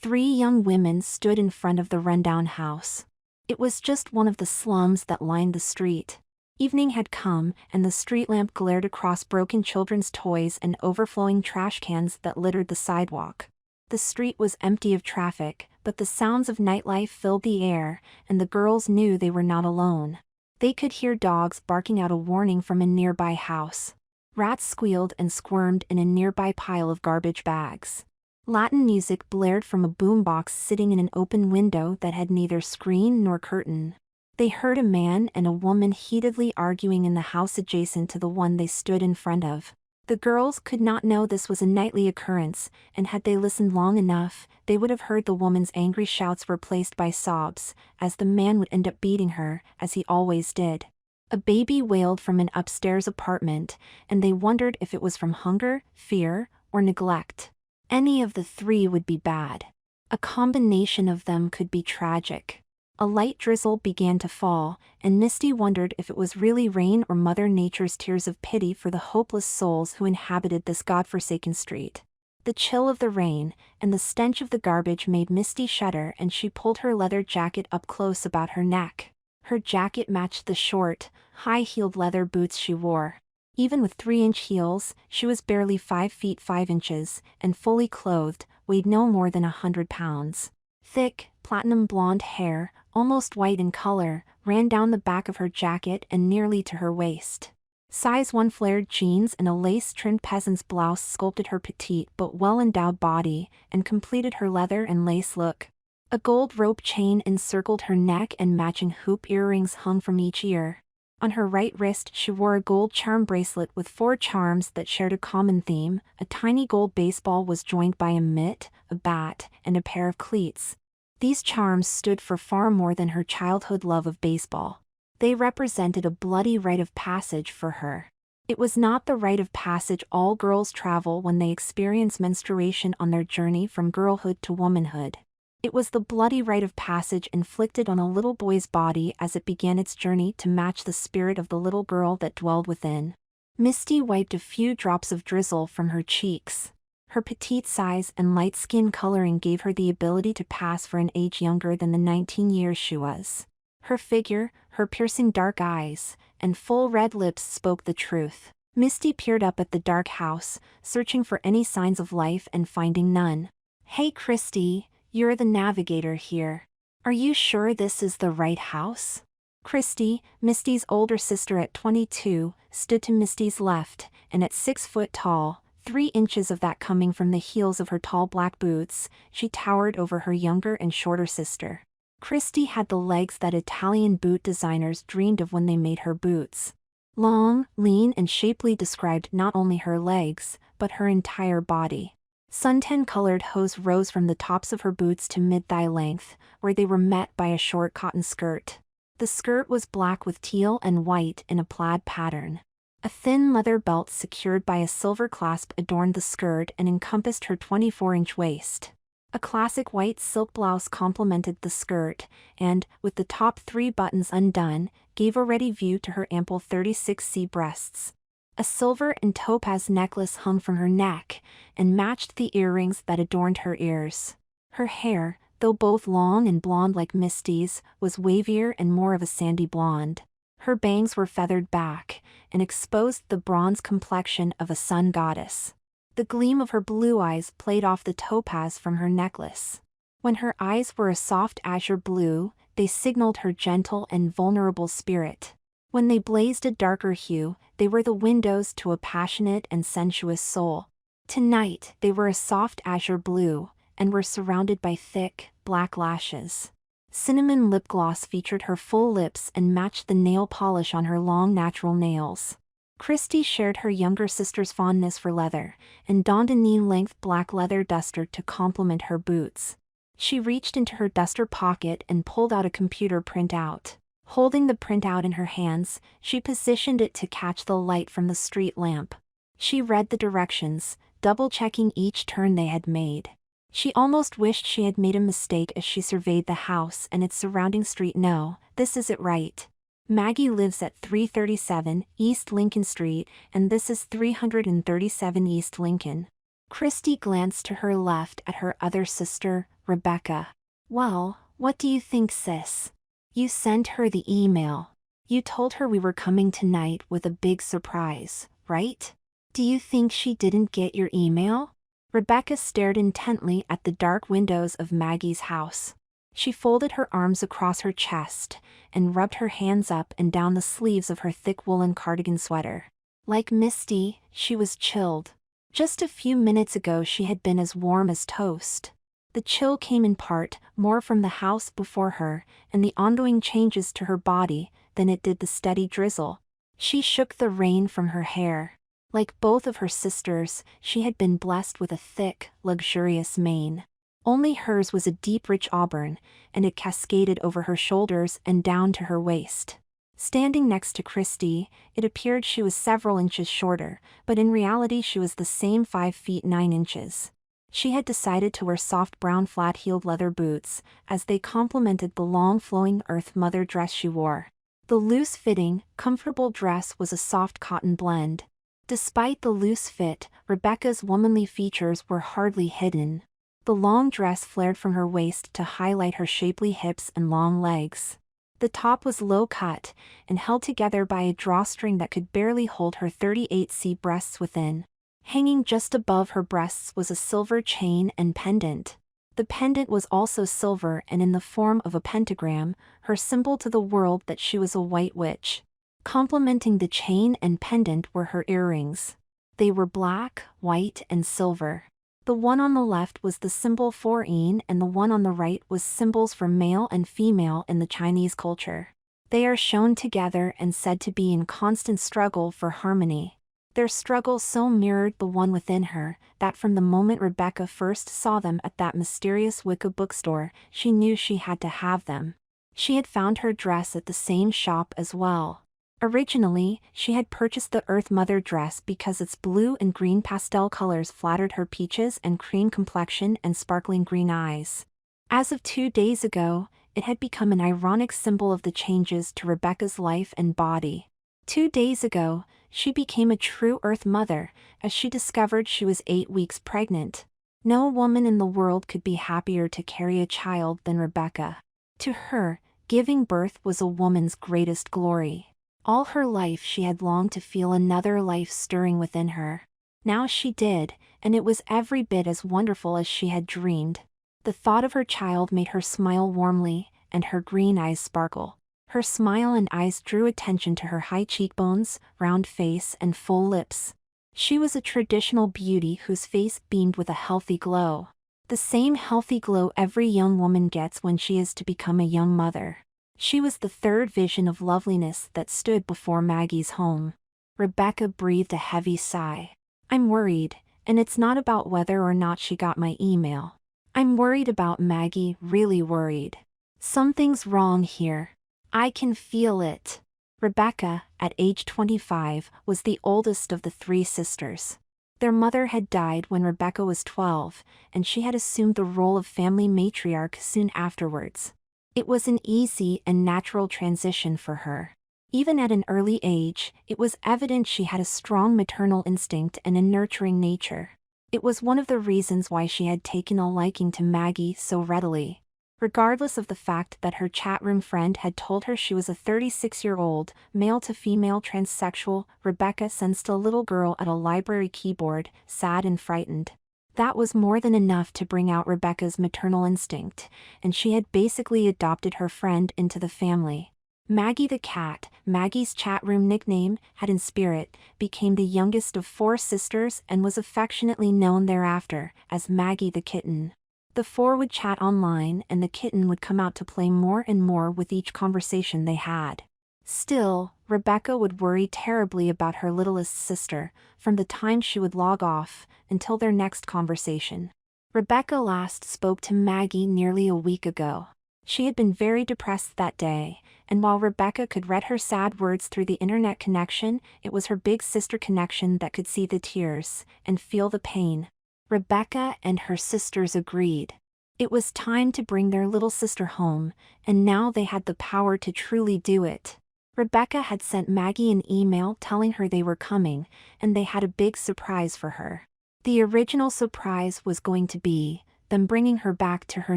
Three young women stood in front of the rundown house. It was just one of the slums that lined the street. Evening had come, and the street lamp glared across broken children's toys and overflowing trash cans that littered the sidewalk. The street was empty of traffic, but the sounds of nightlife filled the air, and the girls knew they were not alone. They could hear dogs barking out a warning from a nearby house. Rats squealed and squirmed in a nearby pile of garbage bags. Latin music blared from a boombox sitting in an open window that had neither screen nor curtain. They heard a man and a woman heatedly arguing in the house adjacent to the one they stood in front of. The girls could not know this was a nightly occurrence, and had they listened long enough, they would have heard the woman's angry shouts replaced by sobs, as the man would end up beating her, as he always did. A baby wailed from an upstairs apartment, and they wondered if it was from hunger, fear, or neglect. Any of the three would be bad. A combination of them could be tragic. A light drizzle began to fall, and Misty wondered if it was really rain or Mother Nature's tears of pity for the hopeless souls who inhabited this godforsaken street. The chill of the rain, and the stench of the garbage made Misty shudder, and she pulled her leather jacket up close about her neck. Her jacket matched the short, high-heeled leather boots she wore. Even with 3-inch heels, she was barely 5 feet 5 inches, and fully clothed, weighed no more than 100 pounds. Thick, platinum blonde hair, almost white in color, ran down the back of her jacket and nearly to her waist. Size 1 flared jeans and a lace-trimmed peasant's blouse sculpted her petite but well-endowed body, and completed her leather and lace look. A gold rope chain encircled her neck and matching hoop earrings hung from each ear. On her right wrist she wore a gold charm bracelet with 4 charms that shared a common theme. A tiny gold baseball was joined by a mitt, a bat, and a pair of cleats. These charms stood for far more than her childhood love of baseball. They represented a bloody rite of passage for her. It was not the rite of passage all girls travel when they experience menstruation on their journey from girlhood to womanhood. It was the bloody rite of passage inflicted on a little boy's body as it began its journey to match the spirit of the little girl that dwelled within. Misty wiped a few drops of drizzle from her cheeks. Her petite size and light skin coloring gave her the ability to pass for an age younger than the 19 years she was. Her figure, her piercing dark eyes, and full red lips spoke the truth. Misty peered up at the dark house, searching for any signs of life and finding none. "Hey Christy, you're the navigator here. Are you sure this is the right house?" Christy, Misty's older sister at 22, stood to Misty's left, and at 6 foot tall, 3 inches of that coming from the heels of her tall black boots, she towered over her younger and shorter sister. Christy had the legs that Italian boot designers dreamed of when they made her boots. Long, lean and shapely described not only her legs, but her entire body. Suntan-colored hose rose from the tops of her boots to mid-thigh length, where they were met by a short cotton skirt. The skirt was black with teal and white in a plaid pattern. A thin leather belt secured by a silver clasp adorned the skirt and encompassed her 24-inch waist. A classic white silk blouse complemented the skirt, and, with the top 3 buttons undone, gave a ready view to her ample 36C breasts. A silver and topaz necklace hung from her neck, and matched the earrings that adorned her ears. Her hair, though both long and blonde like Misty's, was wavier and more of a sandy blonde. Her bangs were feathered back, and exposed the bronze complexion of a sun goddess. The gleam of her blue eyes played off the topaz from her necklace. When her eyes were a soft azure blue, they signaled her gentle and vulnerable spirit. When they blazed a darker hue, they were the windows to a passionate and sensuous soul. Tonight, they were a soft azure blue, and were surrounded by thick, black lashes. Cinnamon lip gloss featured her full lips and matched the nail polish on her long natural nails. Christy shared her younger sister's fondness for leather, and donned a knee-length black leather duster to complement her boots. She reached into her duster pocket and pulled out a computer printout. Holding the printout in her hands, she positioned it to catch the light from the street lamp. She read the directions, double-checking each turn they had made. She almost wished she had made a mistake as she surveyed the house and its surrounding street. No, this is it right. Maggie lives at 337 East Lincoln Street, and this is 337 East Lincoln. Christy glanced to her left at her other sister, Rebecca. Well, what do you think, sis? You sent her the email. You told her we were coming tonight with a big surprise, right? Do you think she didn't get your email? Rebecca stared intently at the dark windows of Maggie's house. She folded her arms across her chest and rubbed her hands up and down the sleeves of her thick woolen cardigan sweater. Like Misty, she was chilled. Just a few minutes ago she had been as warm as toast. The chill came in part more from the house before her and the ongoing changes to her body than it did the steady drizzle. She shook the rain from her hair. Like both of her sisters, she had been blessed with a thick, luxurious mane. Only hers was a deep rich auburn, and it cascaded over her shoulders and down to her waist. Standing next to Christy, it appeared she was several inches shorter, but in reality she was the same 5 feet 9 inches. She had decided to wear soft brown flat-heeled leather boots, as they complemented the long flowing Earth Mother dress she wore. The loose-fitting, comfortable dress was a soft cotton blend. Despite the loose fit, Rebecca's womanly features were hardly hidden. The long dress flared from her waist to highlight her shapely hips and long legs. The top was low-cut and held together by a drawstring that could barely hold her 38C breasts within. Hanging just above her breasts was a silver chain and pendant. The pendant was also silver and in the form of a pentagram, her symbol to the world that she was a white witch. Complementing the chain and pendant were her earrings. They were black, white, and silver. The one on the left was the symbol for yin and the one on the right was symbols for male and female in the Chinese culture. They are shown together and said to be in constant struggle for harmony. Their struggle so mirrored the one within her, that from the moment Rebecca first saw them at that mysterious Wicca bookstore, she knew she had to have them. She had found her dress at the same shop as well. Originally, she had purchased the Earth Mother dress because its blue and green pastel colors flattered her peaches and cream complexion and sparkling green eyes. As of 2 days ago, it had become an ironic symbol of the changes to Rebecca's life and body. 2 days ago, she became a true Earth Mother, as she discovered she was 8 weeks pregnant. No woman in the world could be happier to carry a child than Rebecca. To her, giving birth was a woman's greatest glory. All her life she had longed to feel another life stirring within her. Now she did, and it was every bit as wonderful as she had dreamed. The thought of her child made her smile warmly, and her green eyes sparkle. Her smile and eyes drew attention to her high cheekbones, round face, and full lips. She was a traditional beauty whose face beamed with a healthy glow. The same healthy glow every young woman gets when she is to become a young mother. She was the third vision of loveliness that stood before Maggie's home. Rebecca breathed a heavy sigh. I'm worried, and it's not about whether or not she got my email. I'm worried about Maggie, really worried. Something's wrong here. I can feel it. Rebecca, at age 25, was the oldest of the 3 sisters. Their mother had died when Rebecca was 12, and she had assumed the role of family matriarch soon afterwards. It was an easy and natural transition for her. Even at an early age, it was evident she had a strong maternal instinct and a nurturing nature. It was one of the reasons why she had taken a liking to Maggie so readily. Regardless of the fact that her chat room friend had told her she was a 36-year-old, male-to-female transsexual, Rebecca sensed a little girl at a library keyboard, sad and frightened. That was more than enough to bring out Rebecca's maternal instinct, and she had basically adopted her friend into the family. Maggie the cat, Maggie's chat room nickname, had in spirit, became the youngest of 4 sisters and was affectionately known thereafter as Maggie the kitten. The 4 would chat online and the kitten would come out to play more and more with each conversation they had. Still, Rebecca would worry terribly about her littlest sister, from the time she would log off, until their next conversation. Rebecca last spoke to Maggie nearly a week ago. She had been very depressed that day, and while Rebecca could read her sad words through the internet connection, it was her big sister connection that could see the tears, and feel the pain. Rebecca and her sisters agreed. It was time to bring their little sister home, and now they had the power to truly do it. Rebecca had sent Maggie an email telling her they were coming, and they had a big surprise for her. The original surprise was going to be then bringing her back to her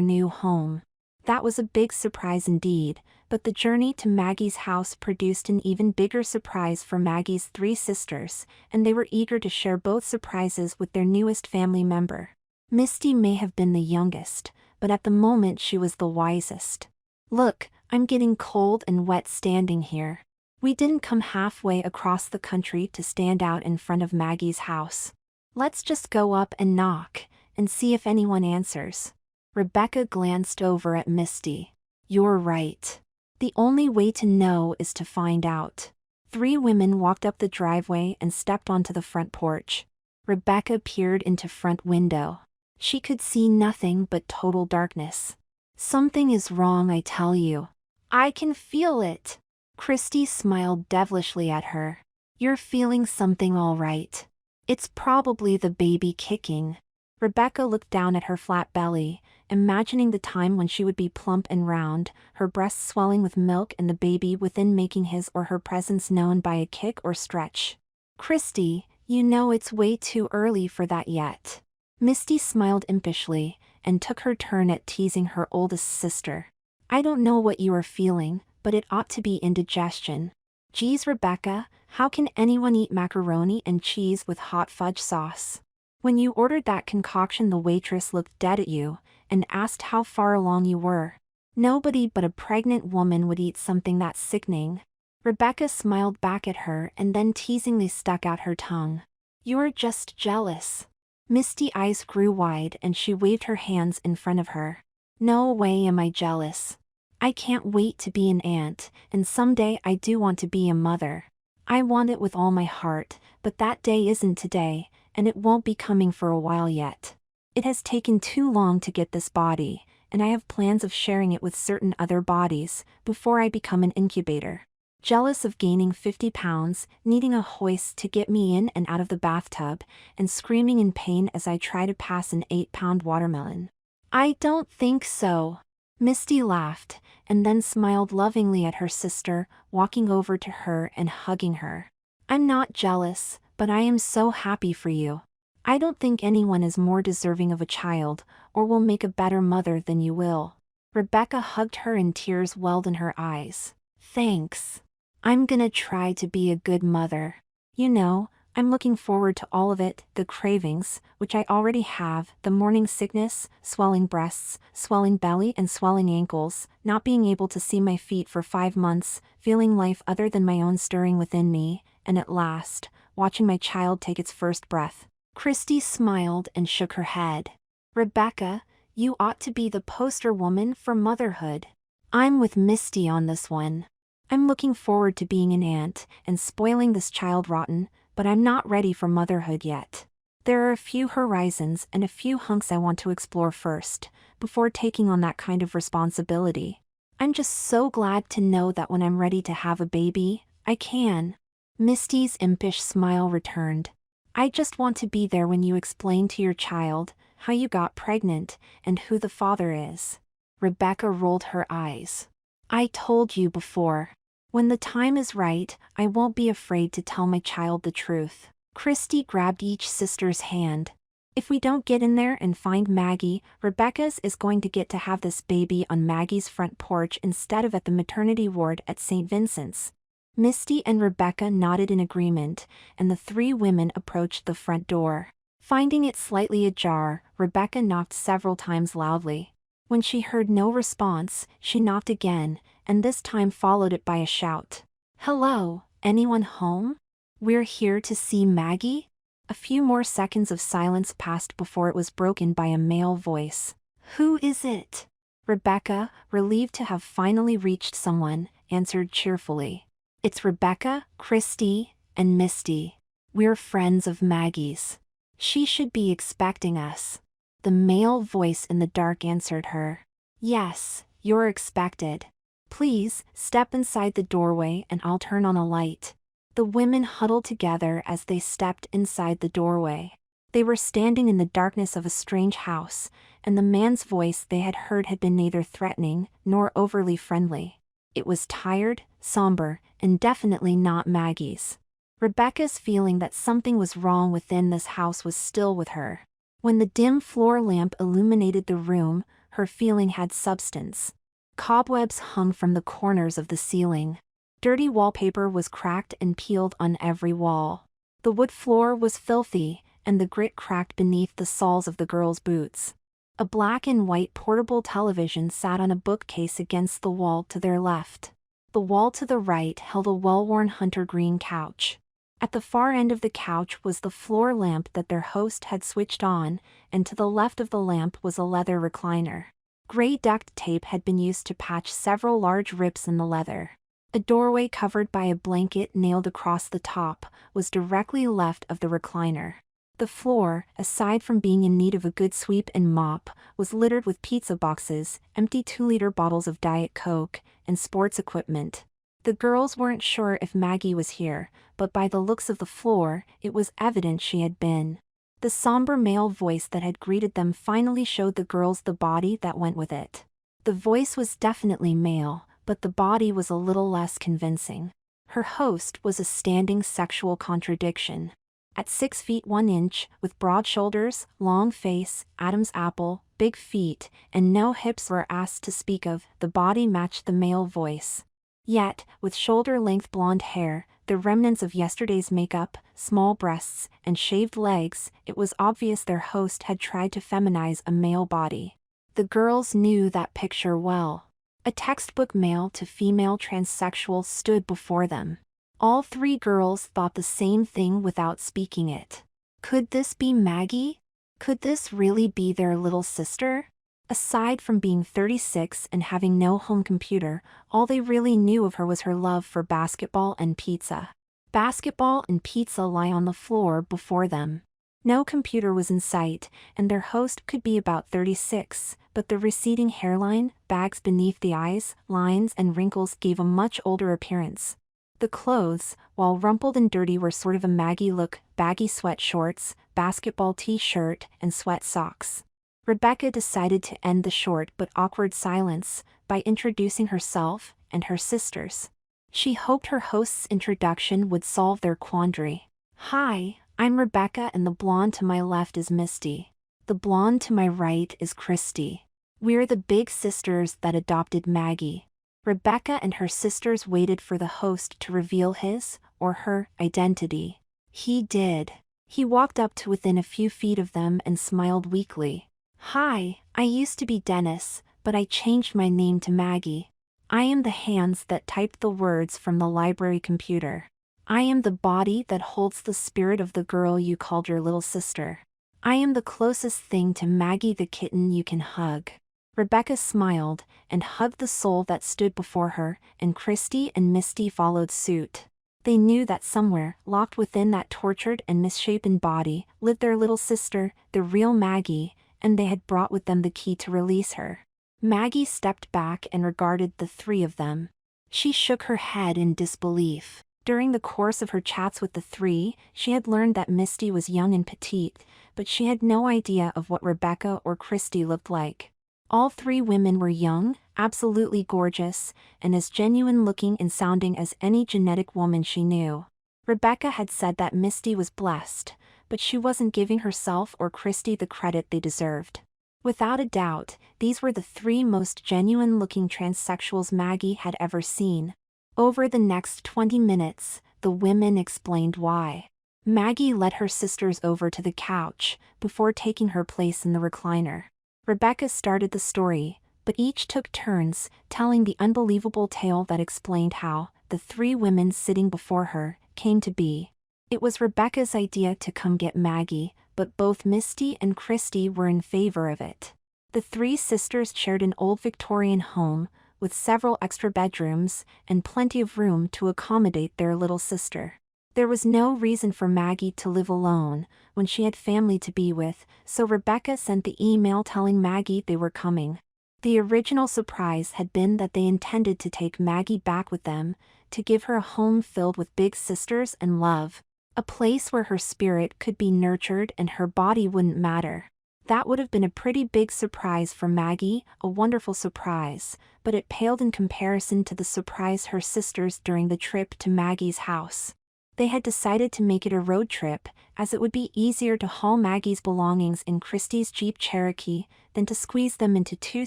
new home. That was a big surprise indeed, but the journey to Maggie's house produced an even bigger surprise for Maggie's three sisters, and they were eager to share both surprises with their newest family member. Misty may have been the youngest, but at the moment she was the wisest. "Look, I'm getting cold and wet standing here. We didn't come halfway across the country to stand out in front of Maggie's house. Let's just go up and knock, and see if anyone answers." Rebecca glanced over at Misty. "You're right. The only way to know is to find out." Three women walked up the driveway and stepped onto the front porch. Rebecca peered into front window. She could see nothing but total darkness. "Something is wrong, I tell you. I can feel it." Christy smiled devilishly at her. "You're feeling something all right. It's probably the baby kicking." Rebecca looked down at her flat belly, imagining the time when she would be plump and round, her breasts swelling with milk and the baby within making his or her presence known by a kick or stretch. "Christy, you know it's way too early for that yet." Misty smiled impishly, and took her turn at teasing her oldest sister. "I don't know what you are feeling, but it ought to be indigestion." "Geez, Rebecca, how can anyone eat macaroni and cheese with hot fudge sauce?" When you ordered that concoction, the waitress looked dead at you, and asked how far along you were. "Nobody but a pregnant woman would eat something that sickening." Rebecca smiled back at her and then teasingly stuck out her tongue. "You're just jealous." Misty eyes grew wide and she waved her hands in front of her. "No way am I jealous. I can't wait to be an aunt, and someday I do want to be a mother. I want it with all my heart, but that day isn't today, and it won't be coming for a while yet. It has taken too long to get this body, and I have plans of sharing it with certain other bodies before I become an incubator. Jealous of gaining 50 pounds, needing a hoist to get me in and out of the bathtub, and screaming in pain as I try to pass an 8-pound watermelon." "I don't think so." Misty laughed, and then smiled lovingly at her sister, walking over to her and hugging her. "I'm not jealous, but I am so happy for you. I don't think anyone is more deserving of a child, or will make a better mother than you will." Rebecca hugged her and tears welled in her eyes. "Thanks. I'm gonna try to be a good mother. You know, I'm looking forward to all of it, the cravings, which I already have, the morning sickness, swelling breasts, swelling belly and swelling ankles, not being able to see my feet for 5 months, feeling life other than my own stirring within me, and at last, watching my child take its first breath." Christy smiled and shook her head. "Rebecca, you ought to be the poster woman for motherhood." "I'm with Misty on this one. I'm looking forward to being an aunt and spoiling this child rotten, but I'm not ready for motherhood yet. There are a few horizons and a few hunks I want to explore first, before taking on that kind of responsibility. I'm just so glad to know that when I'm ready to have a baby, I can." Misty's impish smile returned. "I just want to be there when you explain to your child how you got pregnant and who the father is." Rebecca rolled her eyes. "I told you before. When the time is right, I won't be afraid to tell my child the truth." Christy grabbed each sister's hand. "If we don't get in there and find Maggie, Rebecca's is going to get to have this baby on Maggie's front porch instead of at the maternity ward at St. Vincent's." Misty and Rebecca nodded in agreement, and the three women approached the front door. Finding it slightly ajar, Rebecca knocked several times loudly. When she heard no response, she knocked again, and this time followed it by a shout. "Hello, anyone home? We're here to see Maggie?" A few more seconds of silence passed before it was broken by a male voice. "Who is it?" Rebecca, relieved to have finally reached someone, answered cheerfully. "It's Rebecca, Christy, and Misty. We're friends of Maggie's. She should be expecting us." The male voice in the dark answered her. "Yes, you're expected. Please, step inside the doorway and I'll turn on a light." The women huddled together as they stepped inside the doorway. They were standing in the darkness of a strange house, and the man's voice they had heard had been neither threatening nor overly friendly. It was tired, somber, and definitely not Maggie's. Rebecca's feeling that something was wrong within this house was still with her. When the dim floor lamp illuminated the room, her feeling had substance. Cobwebs hung from the corners of the ceiling. Dirty wallpaper was cracked and peeled on every wall. The wood floor was filthy, and the grit cracked beneath the soles of the girls' boots. A black and white portable television sat on a bookcase against the wall to their left. The wall to the right held a well-worn hunter green couch. At the far end of the couch was the floor lamp that their host had switched on, and to the left of the lamp was a leather recliner. Gray duct tape had been used to patch several large rips in the leather. A doorway covered by a blanket nailed across the top was directly left of the recliner. The floor, aside from being in need of a good sweep and mop, was littered with pizza boxes, empty 2-liter bottles of Diet Coke, and sports equipment. The girls weren't sure if Maggie was here, but by the looks of the floor, it was evident she had been. The somber male voice that had greeted them finally showed the girls the body that went with it. The voice was definitely male, but the body was a little less convincing. Her host was a standing sexual contradiction. At 6 feet 1 inch, with broad shoulders, long face, Adam's apple, big feet, and no hips or ass to speak of, the body matched the male voice. Yet, with shoulder-length blonde hair, the remnants of yesterday's makeup, small breasts, and shaved legs, it was obvious their host had tried to feminize a male body. The girls knew that picture well. A textbook male-to-female transsexual stood before them. All three girls thought the same thing without speaking it. Could this be Maggie? Could this really be their little sister? Aside from being 36 and having no home computer, all they really knew of her was her love for basketball and pizza. Basketball and pizza lie on the floor before them. No computer was in sight, and their host could be about 36, but the receding hairline, bags beneath the eyes, lines and wrinkles gave a much older appearance. The clothes, while rumpled and dirty, were sort of a Maggie look: baggy sweat shorts, basketball t-shirt, and sweat socks. Rebecca decided to end the short but awkward silence by introducing herself and her sisters. She hoped her host's introduction would solve their quandary. "Hi, I'm Rebecca, and the blonde to my left is Misty. The blonde to my right is Christy. We're the big sisters that adopted Maggie." Rebecca and her sisters waited for the host to reveal his, or her, identity. He did. He walked up to within a few feet of them and smiled weakly. "Hi, I used to be Dennis, but I changed my name to Maggie. I am the hands that typed the words from the library computer. I am the body that holds the spirit of the girl you called your little sister. I am the closest thing to Maggie the kitten you can hug." Rebecca smiled and hugged the soul that stood before her, and Christy and Misty followed suit. They knew that somewhere, locked within that tortured and misshapen body, lived their little sister, the real Maggie, and they had brought with them the key to release her. Maggie stepped back and regarded the three of them. She shook her head in disbelief. During the course of her chats with the three, she had learned that Misty was young and petite, but she had no idea of what Rebecca or Christy looked like. All three women were young, absolutely gorgeous, and as genuine-looking and sounding as any genetic woman she knew. Rebecca had said that Misty was blessed, but she wasn't giving herself or Christy the credit they deserved. Without a doubt, these were the three most genuine-looking transsexuals Maggie had ever seen. Over the next 20 minutes, the women explained why. Maggie led her sisters over to the couch, before taking her place in the recliner. Rebecca started the story, but each took turns, telling the unbelievable tale that explained how the three women sitting before her came to be. It was Rebecca's idea to come get Maggie, but both Misty and Christy were in favor of it. The three sisters shared an old Victorian home, with several extra bedrooms, and plenty of room to accommodate their little sister. There was no reason for Maggie to live alone, when she had family to be with, so Rebecca sent the email telling Maggie they were coming. The original surprise had been that they intended to take Maggie back with them, to give her a home filled with big sisters and love. A place where her spirit could be nurtured and her body wouldn't matter. That would have been a pretty big surprise for Maggie, a wonderful surprise, but it paled in comparison to the surprise her sisters during the trip to Maggie's house. They had decided to make it a road trip, as it would be easier to haul Maggie's belongings in Christie's Jeep Cherokee than to squeeze them into 2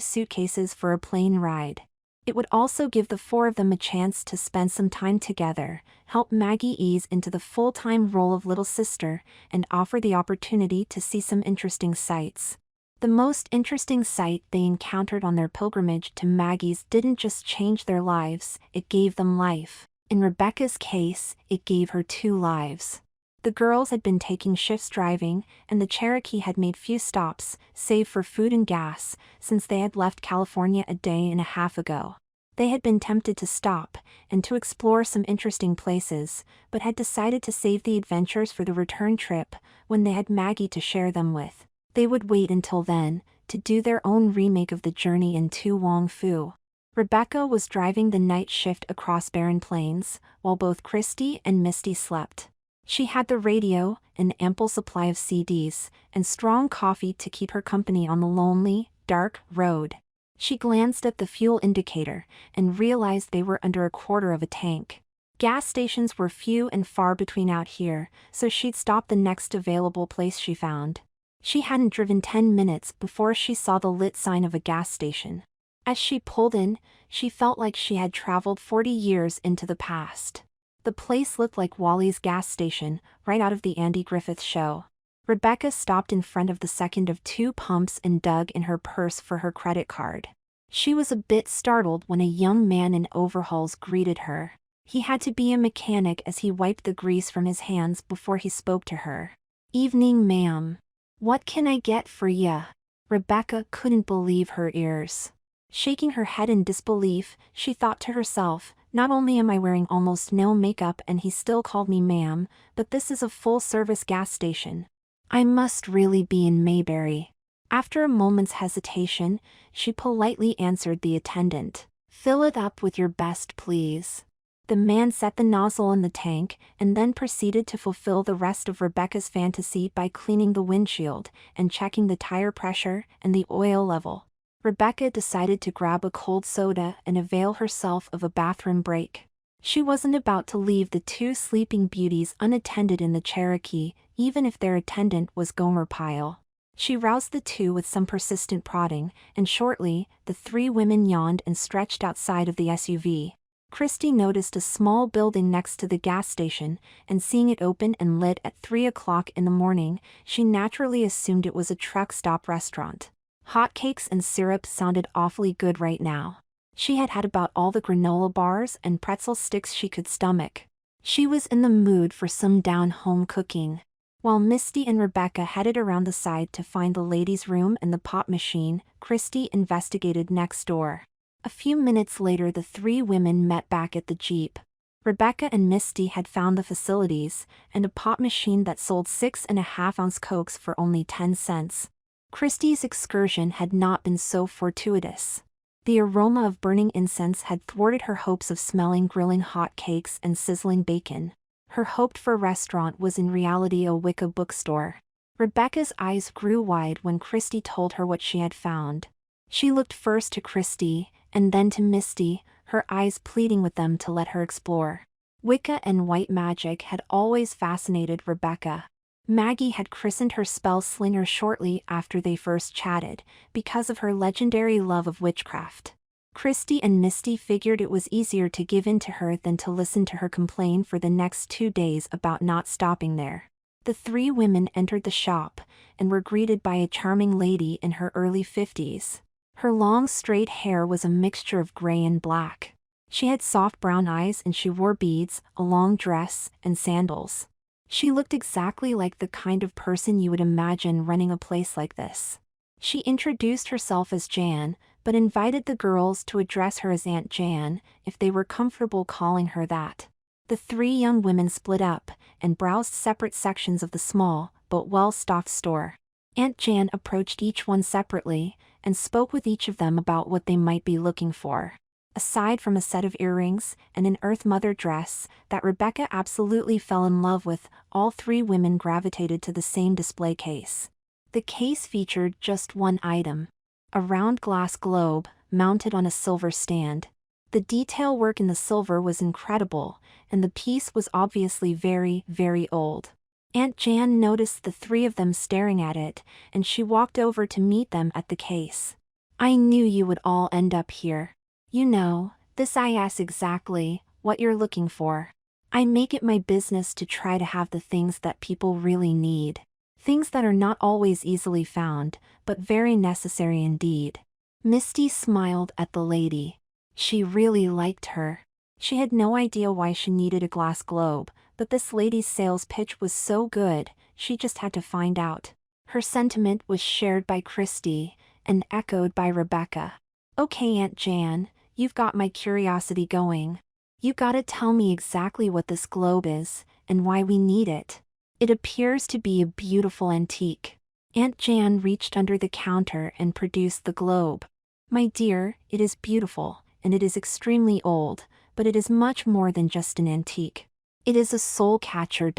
suitcases for a plane ride. It would also give the 4 of them a chance to spend some time together, help Maggie ease into the full-time role of little sister, and offer the opportunity to see some interesting sights. The most interesting sight they encountered on their pilgrimage to Maggie's didn't just change their lives, it gave them life. In Rebecca's case, it gave her 2 lives. The girls had been taking shifts driving, and the Cherokee had made few stops, save for food and gas, since they had left California a day and a half ago. They had been tempted to stop, and to explore some interesting places, but had decided to save the adventures for the return trip, when they had Maggie to share them with. They would wait until then, to do their own remake of the journey in Tu Wong Fu. Rebecca was driving the night shift across barren plains, while both Christy and Misty slept. She had the radio, an ample supply of CDs, and strong coffee to keep her company on the lonely, dark road. She glanced at the fuel indicator, and realized they were under a quarter of a tank. Gas stations were few and far between out here, so she'd stop the next available place she found. She hadn't driven 10 minutes before she saw the lit sign of a gas station. As she pulled in, she felt like she had traveled 40 years into the past. The place looked like Wally's gas station, right out of the Andy Griffith Show. Rebecca stopped in front of the second of 2 pumps and dug in her purse for her credit card. She was a bit startled when a young man in overalls greeted her. He had to be a mechanic as he wiped the grease from his hands before he spoke to her. "Evening, ma'am. What can I get for ya?" Rebecca couldn't believe her ears. Shaking her head in disbelief, she thought to herself, not only am I wearing almost no makeup and he still called me ma'am, but this is a full-service gas station. I must really be in Mayberry. After a moment's hesitation, she politely answered the attendant. "Fill it up with your best, please." The man set the nozzle in the tank, and then proceeded to fulfill the rest of Rebecca's fantasy by cleaning the windshield, and checking the tire pressure and the oil level. Rebecca decided to grab a cold soda and avail herself of a bathroom break. She wasn't about to leave the 2 sleeping beauties unattended in the Cherokee, even if their attendant was Gomer Pyle. She roused the 2 with some persistent prodding, and shortly, the 3 women yawned and stretched outside of the SUV. Christy noticed a small building next to the gas station, and seeing it open and lit at 3 o'clock in the morning, she naturally assumed it was a truck stop restaurant. Hotcakes and syrup sounded awfully good right now. She had had about all the granola bars and pretzel sticks she could stomach. She was in the mood for some down-home cooking. While Misty and Rebecca headed around the side to find the ladies' room and the pop machine, Christy investigated next door. A few minutes later, the 3 women met back at the Jeep. Rebecca and Misty had found the facilities, and a pop machine that sold 6.5-ounce Cokes for only 10 cents. Christy's excursion had not been so fortuitous. The aroma of burning incense had thwarted her hopes of smelling grilling hot cakes and sizzling bacon. Her hoped-for restaurant was in reality a Wicca bookstore. Rebecca's eyes grew wide when Christy told her what she had found. She looked first to Christy, and then to Misty, her eyes pleading with them to let her explore. Wicca and white magic had always fascinated Rebecca. Maggie had christened her spell slinger shortly after they first chatted, because of her legendary love of witchcraft. Christy and Misty figured it was easier to give in to her than to listen to her complain for the next 2 days about not stopping there. The 3 women entered the shop, and were greeted by a charming lady in her early 50s. Her long straight hair was a mixture of gray and black. She had soft brown eyes and she wore beads, a long dress, and sandals. She looked exactly like the kind of person you would imagine running a place like this. She introduced herself as Jan, but invited the girls to address her as Aunt Jan, if they were comfortable calling her that. The 3 young women split up, and browsed separate sections of the small, but well-stocked store. Aunt Jan approached each one separately, and spoke with each of them about what they might be looking for. Aside from a set of earrings and an Earth Mother dress that Rebecca absolutely fell in love with, all 3 women gravitated to the same display case. The case featured just one item: a round glass globe, mounted on a silver stand. The detail work in the silver was incredible, and the piece was obviously very, very old. Aunt Jan noticed the three of them staring at it, and she walked over to meet them at the case. I knew you would all end up here. You know, this is exactly what you're looking for. I make it my business to try to have the things that people really need. Things that are not always easily found, but very necessary indeed. Misty smiled at the lady. She really liked her. She had no idea why she needed a glass globe, but this lady's sales pitch was so good, she just had to find out. Her sentiment was shared by Christy, and echoed by Rebecca. Okay, Aunt Jan, you've got my curiosity going. You gotta tell me exactly what this globe is, and why we need it. It appears to be a beautiful antique. Aunt Jan reached under the counter and produced the globe. My dear, it is beautiful, and it is extremely old, but it is much more than just an antique. It is a soul catcher.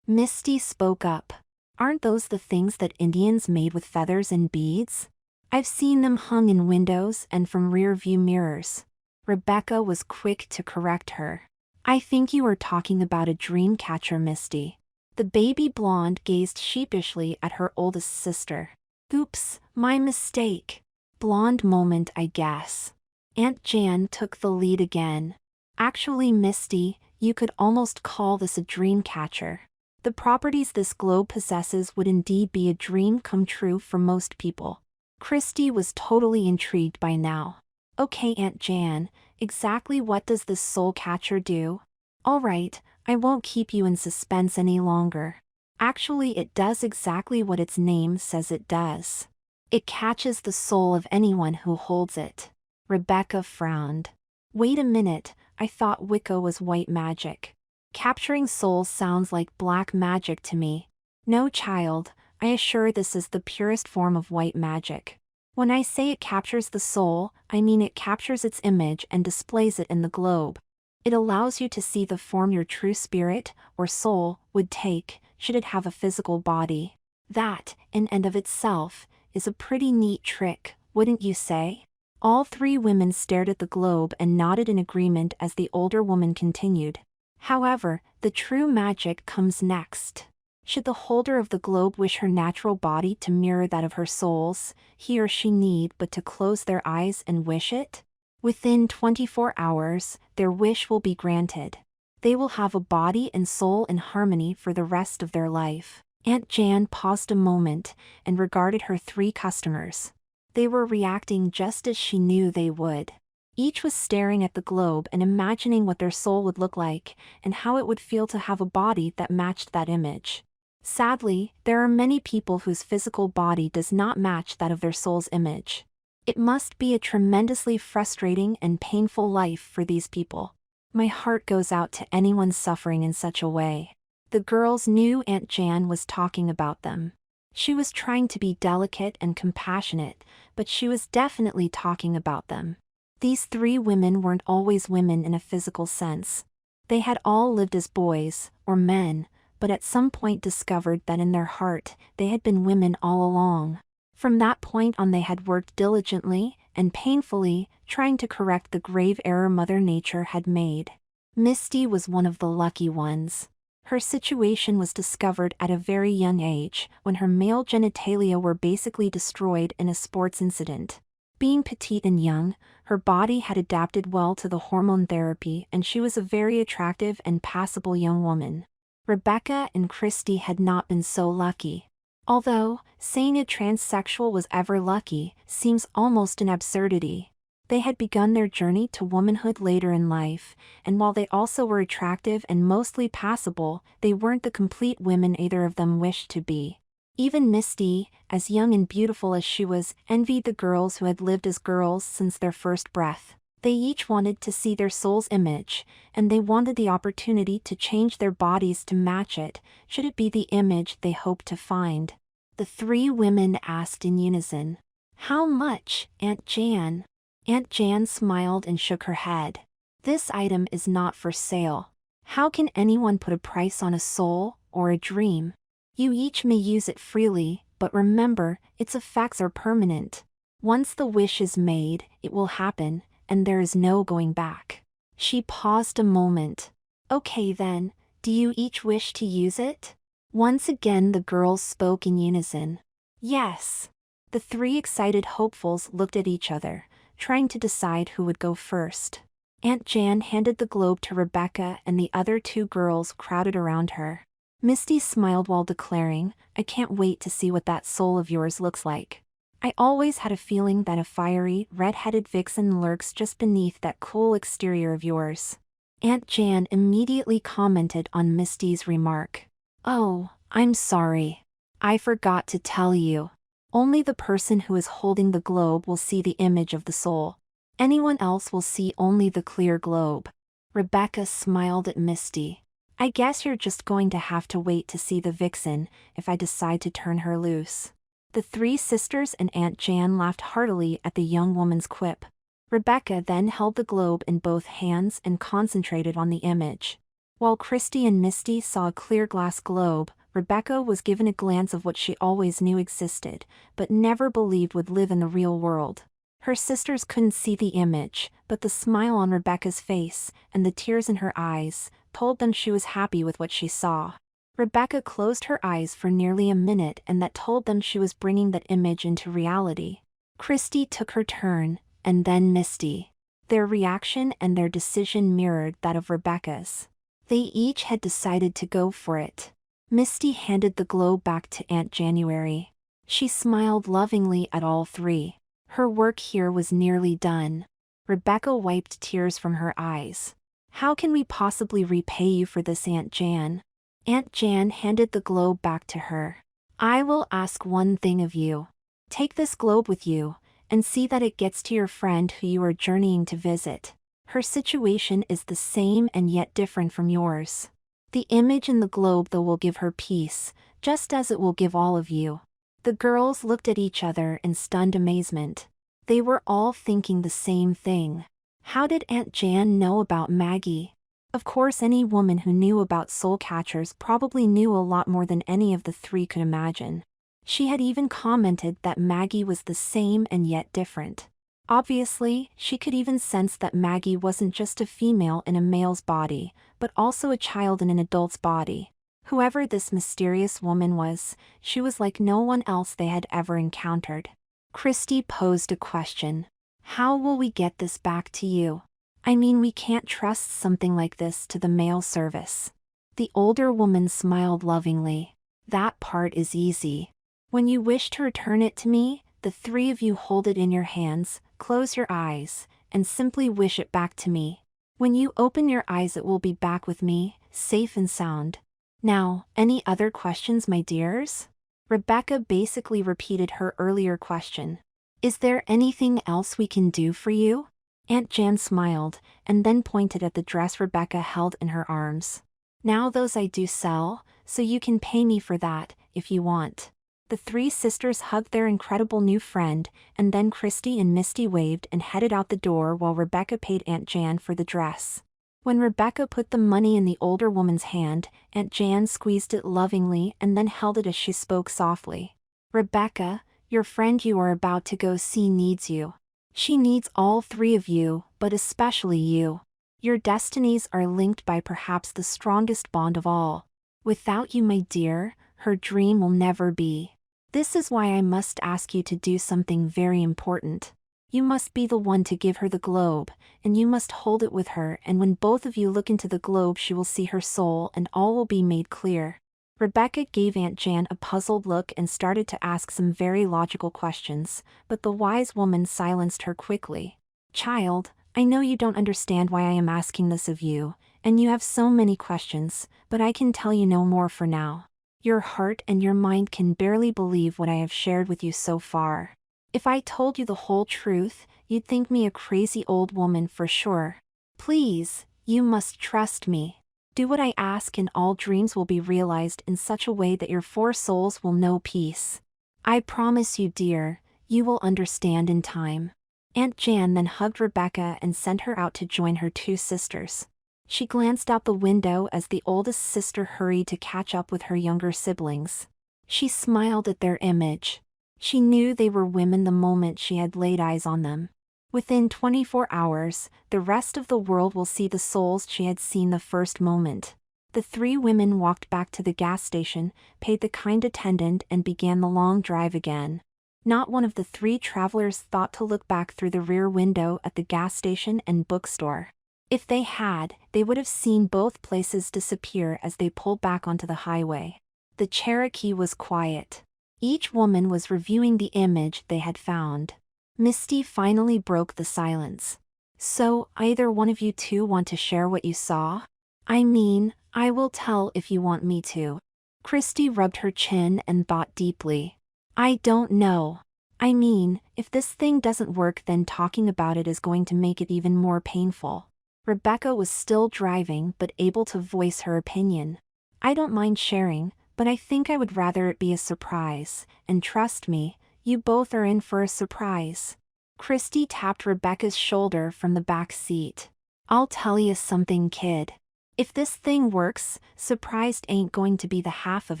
Misty spoke up. Aren't those the things that Indians made with feathers and beads? I've seen them hung in windows and from rear-view mirrors. Rebecca was quick to correct her. I think you are talking about a dream catcher, Misty. The baby blonde gazed sheepishly at her oldest sister. Oops, my mistake. Blonde moment, I guess. Aunt Jan took the lead again. Actually, Misty, you could almost call this a dream catcher. The properties this globe possesses would indeed be a dream come true for most people. Christy was totally intrigued by now. Okay, Aunt Jan, exactly what does this soul catcher do? Alright, I won't keep you in suspense any longer. Actually, it does exactly what its name says it does. It catches the soul of anyone who holds it. Rebecca frowned. Wait a minute, I thought Wicca was white magic. Capturing souls sounds like black magic to me. No, child, I assure this is the purest form of white magic. When I say it captures the soul, I mean it captures its image and displays it in the globe. It allows you to see the form your true spirit, or soul, would take, should it have a physical body. That, in and of itself, is a pretty neat trick, wouldn't you say? All three women stared at the globe and nodded in agreement as the older woman continued. However, the true magic comes next. Should the holder of the globe wish her natural body to mirror that of her soul's, he or she need but to close their eyes and wish it. Within 24 hours, their wish will be granted. They will have a body and soul in harmony for the rest of their life. Aunt Jan paused a moment and regarded her three customers. They were reacting just as she knew they would. Each was staring at the globe and imagining what their soul would look like, and how it would feel to have a body that matched that image. Sadly, there are many people whose physical body does not match that of their soul's image. It must be a tremendously frustrating and painful life for these people. My heart goes out to anyone suffering in such a way. The girls knew Aunt Jan was talking about them. She was trying to be delicate and compassionate, but she was definitely talking about them. These three women weren't always women in a physical sense. They had all lived as boys, or men, but at some point discovered that in their heart, they had been women all along. From that point on they had worked diligently, and painfully, trying to correct the grave error Mother Nature had made. Misty was one of the lucky ones. Her situation was discovered at a very young age, when her male genitalia were basically destroyed in a sports incident. Being petite and young, her body had adapted well to the hormone therapy and she was a very attractive and passable young woman. Rebecca and Christy had not been so lucky. Although, saying a transsexual was ever lucky seems almost an absurdity. They had begun their journey to womanhood later in life, and while they also were attractive and mostly passable, they weren't the complete women either of them wished to be. Even Misty, as young and beautiful as she was, envied the girls who had lived as girls since their first breath. They each wanted to see their soul's image, and they wanted the opportunity to change their bodies to match it, should it be the image they hoped to find. The three women asked in unison, "How much, Aunt Jan?" Aunt Jan smiled and shook her head. "This item is not for sale. How can anyone put a price on a soul, or a dream? You each may use it freely, but remember, its effects are permanent. Once the wish is made, it will happen, and there is no going back. She paused a moment. Okay then, do you each wish to use it? Once again the girls spoke in unison. Yes. The three excited hopefuls looked at each other, trying to decide who would go first. Aunt Jan handed the globe to Rebecca and the other two girls crowded around her. Misty smiled while declaring, I can't wait to see what that soul of yours looks like. I always had a feeling that a fiery, red-headed vixen lurks just beneath that cool exterior of yours. Aunt Jan immediately commented on Misty's remark. Oh, I'm sorry. I forgot to tell you. Only the person who is holding the globe will see the image of the soul. Anyone else will see only the clear globe. Rebecca smiled at Misty. I guess you're just going to have to wait to see the vixen if I decide to turn her loose. The three sisters and Aunt Jan laughed heartily at the young woman's quip. Rebecca then held the globe in both hands and concentrated on the image. While Christy and Misty saw a clear glass globe, Rebecca was given a glance of what she always knew existed, but never believed would live in the real world. Her sisters couldn't see the image, but the smile on Rebecca's face, and the tears in her eyes, told them she was happy with what she saw. Rebecca closed her eyes for nearly a minute and that told them she was bringing that image into reality. Christy took her turn, and then Misty. Their reaction and their decision mirrored that of Rebecca's. They each had decided to go for it. Misty handed the globe back to Aunt January. She smiled lovingly at all three. Her work here was nearly done. Rebecca wiped tears from her eyes. How can we possibly repay you for this, Aunt Jan? Aunt Jan handed the globe back to her. I will ask one thing of you. Take this globe with you, and see that it gets to your friend who you are journeying to visit. Her situation is the same and yet different from yours. The image in the globe though will give her peace, just as it will give all of you. The girls looked at each other in stunned amazement. They were all thinking the same thing. How did Aunt Jan know about Maggie? Of course, any woman who knew about soul catchers probably knew a lot more than any of the three could imagine. She had even commented that Maggie was the same and yet different. Obviously, she could even sense that Maggie wasn't just a female in a male's body, but also a child in an adult's body. Whoever this mysterious woman was, she was like no one else they had ever encountered. Christy posed a question. How will we get this back to you? I mean, we can't trust something like this to the mail service. The older woman smiled lovingly. That part is easy. When you wish to return it to me, the three of you hold it in your hands, close your eyes, and simply wish it back to me. When you open your eyes it will be back with me, safe and sound. Now, any other questions, my dears? Rebecca basically repeated her earlier question. Is there anything else we can do for you? Aunt Jan smiled, and then pointed at the dress Rebecca held in her arms. Now those I do sell, so you can pay me for that, if you want. The three sisters hugged their incredible new friend, and then Christy and Misty waved and headed out the door while Rebecca paid Aunt Jan for the dress. When Rebecca put the money in the older woman's hand, Aunt Jan squeezed it lovingly and then held it as she spoke softly. Rebecca, your friend you are about to go see needs you. She needs all three of you, but especially you. Your destinies are linked by perhaps the strongest bond of all. Without you, my dear, her dream will never be. This is why I must ask you to do something very important. You must be the one to give her the globe, and you must hold it with her, and when both of you look into the globe she will see her soul and all will be made clear. Rebecca gave Aunt Jan a puzzled look and started to ask some very logical questions, but the wise woman silenced her quickly. Child, I know you don't understand why I am asking this of you, and you have so many questions, but I can tell you no more for now. Your heart and your mind can barely believe what I have shared with you so far. If I told you the whole truth, you'd think me a crazy old woman for sure. Please, you must trust me. Do what I ask and all dreams will be realized in such a way that your four souls will know peace. I promise you, dear, you will understand in time. Aunt Jan then hugged Rebecca and sent her out to join her two sisters. She glanced out the window as the oldest sister hurried to catch up with her younger siblings. She smiled at their image. She knew they were women the moment she had laid eyes on them. Within 24 hours, the rest of the world will see the souls she had seen the first moment. The three women walked back to the gas station, paid the kind attendant and began the long drive again. Not one of the three travelers thought to look back through the rear window at the gas station and bookstore. If they had, they would have seen both places disappear as they pulled back onto the highway. The Cherokee was quiet. Each woman was reviewing the image they had found. Misty finally broke the silence. So, either one of you two want to share what you saw? I mean, I will tell if you want me to. Christy rubbed her chin and thought deeply. I don't know. I mean, if this thing doesn't work, then talking about it is going to make it even more painful. Rebecca was still driving but able to voice her opinion. I don't mind sharing, but I think I would rather it be a surprise, and trust me, you both are in for a surprise. Christy tapped Rebecca's shoulder from the back seat. I'll tell you something, kid. If this thing works, surprised ain't going to be the half of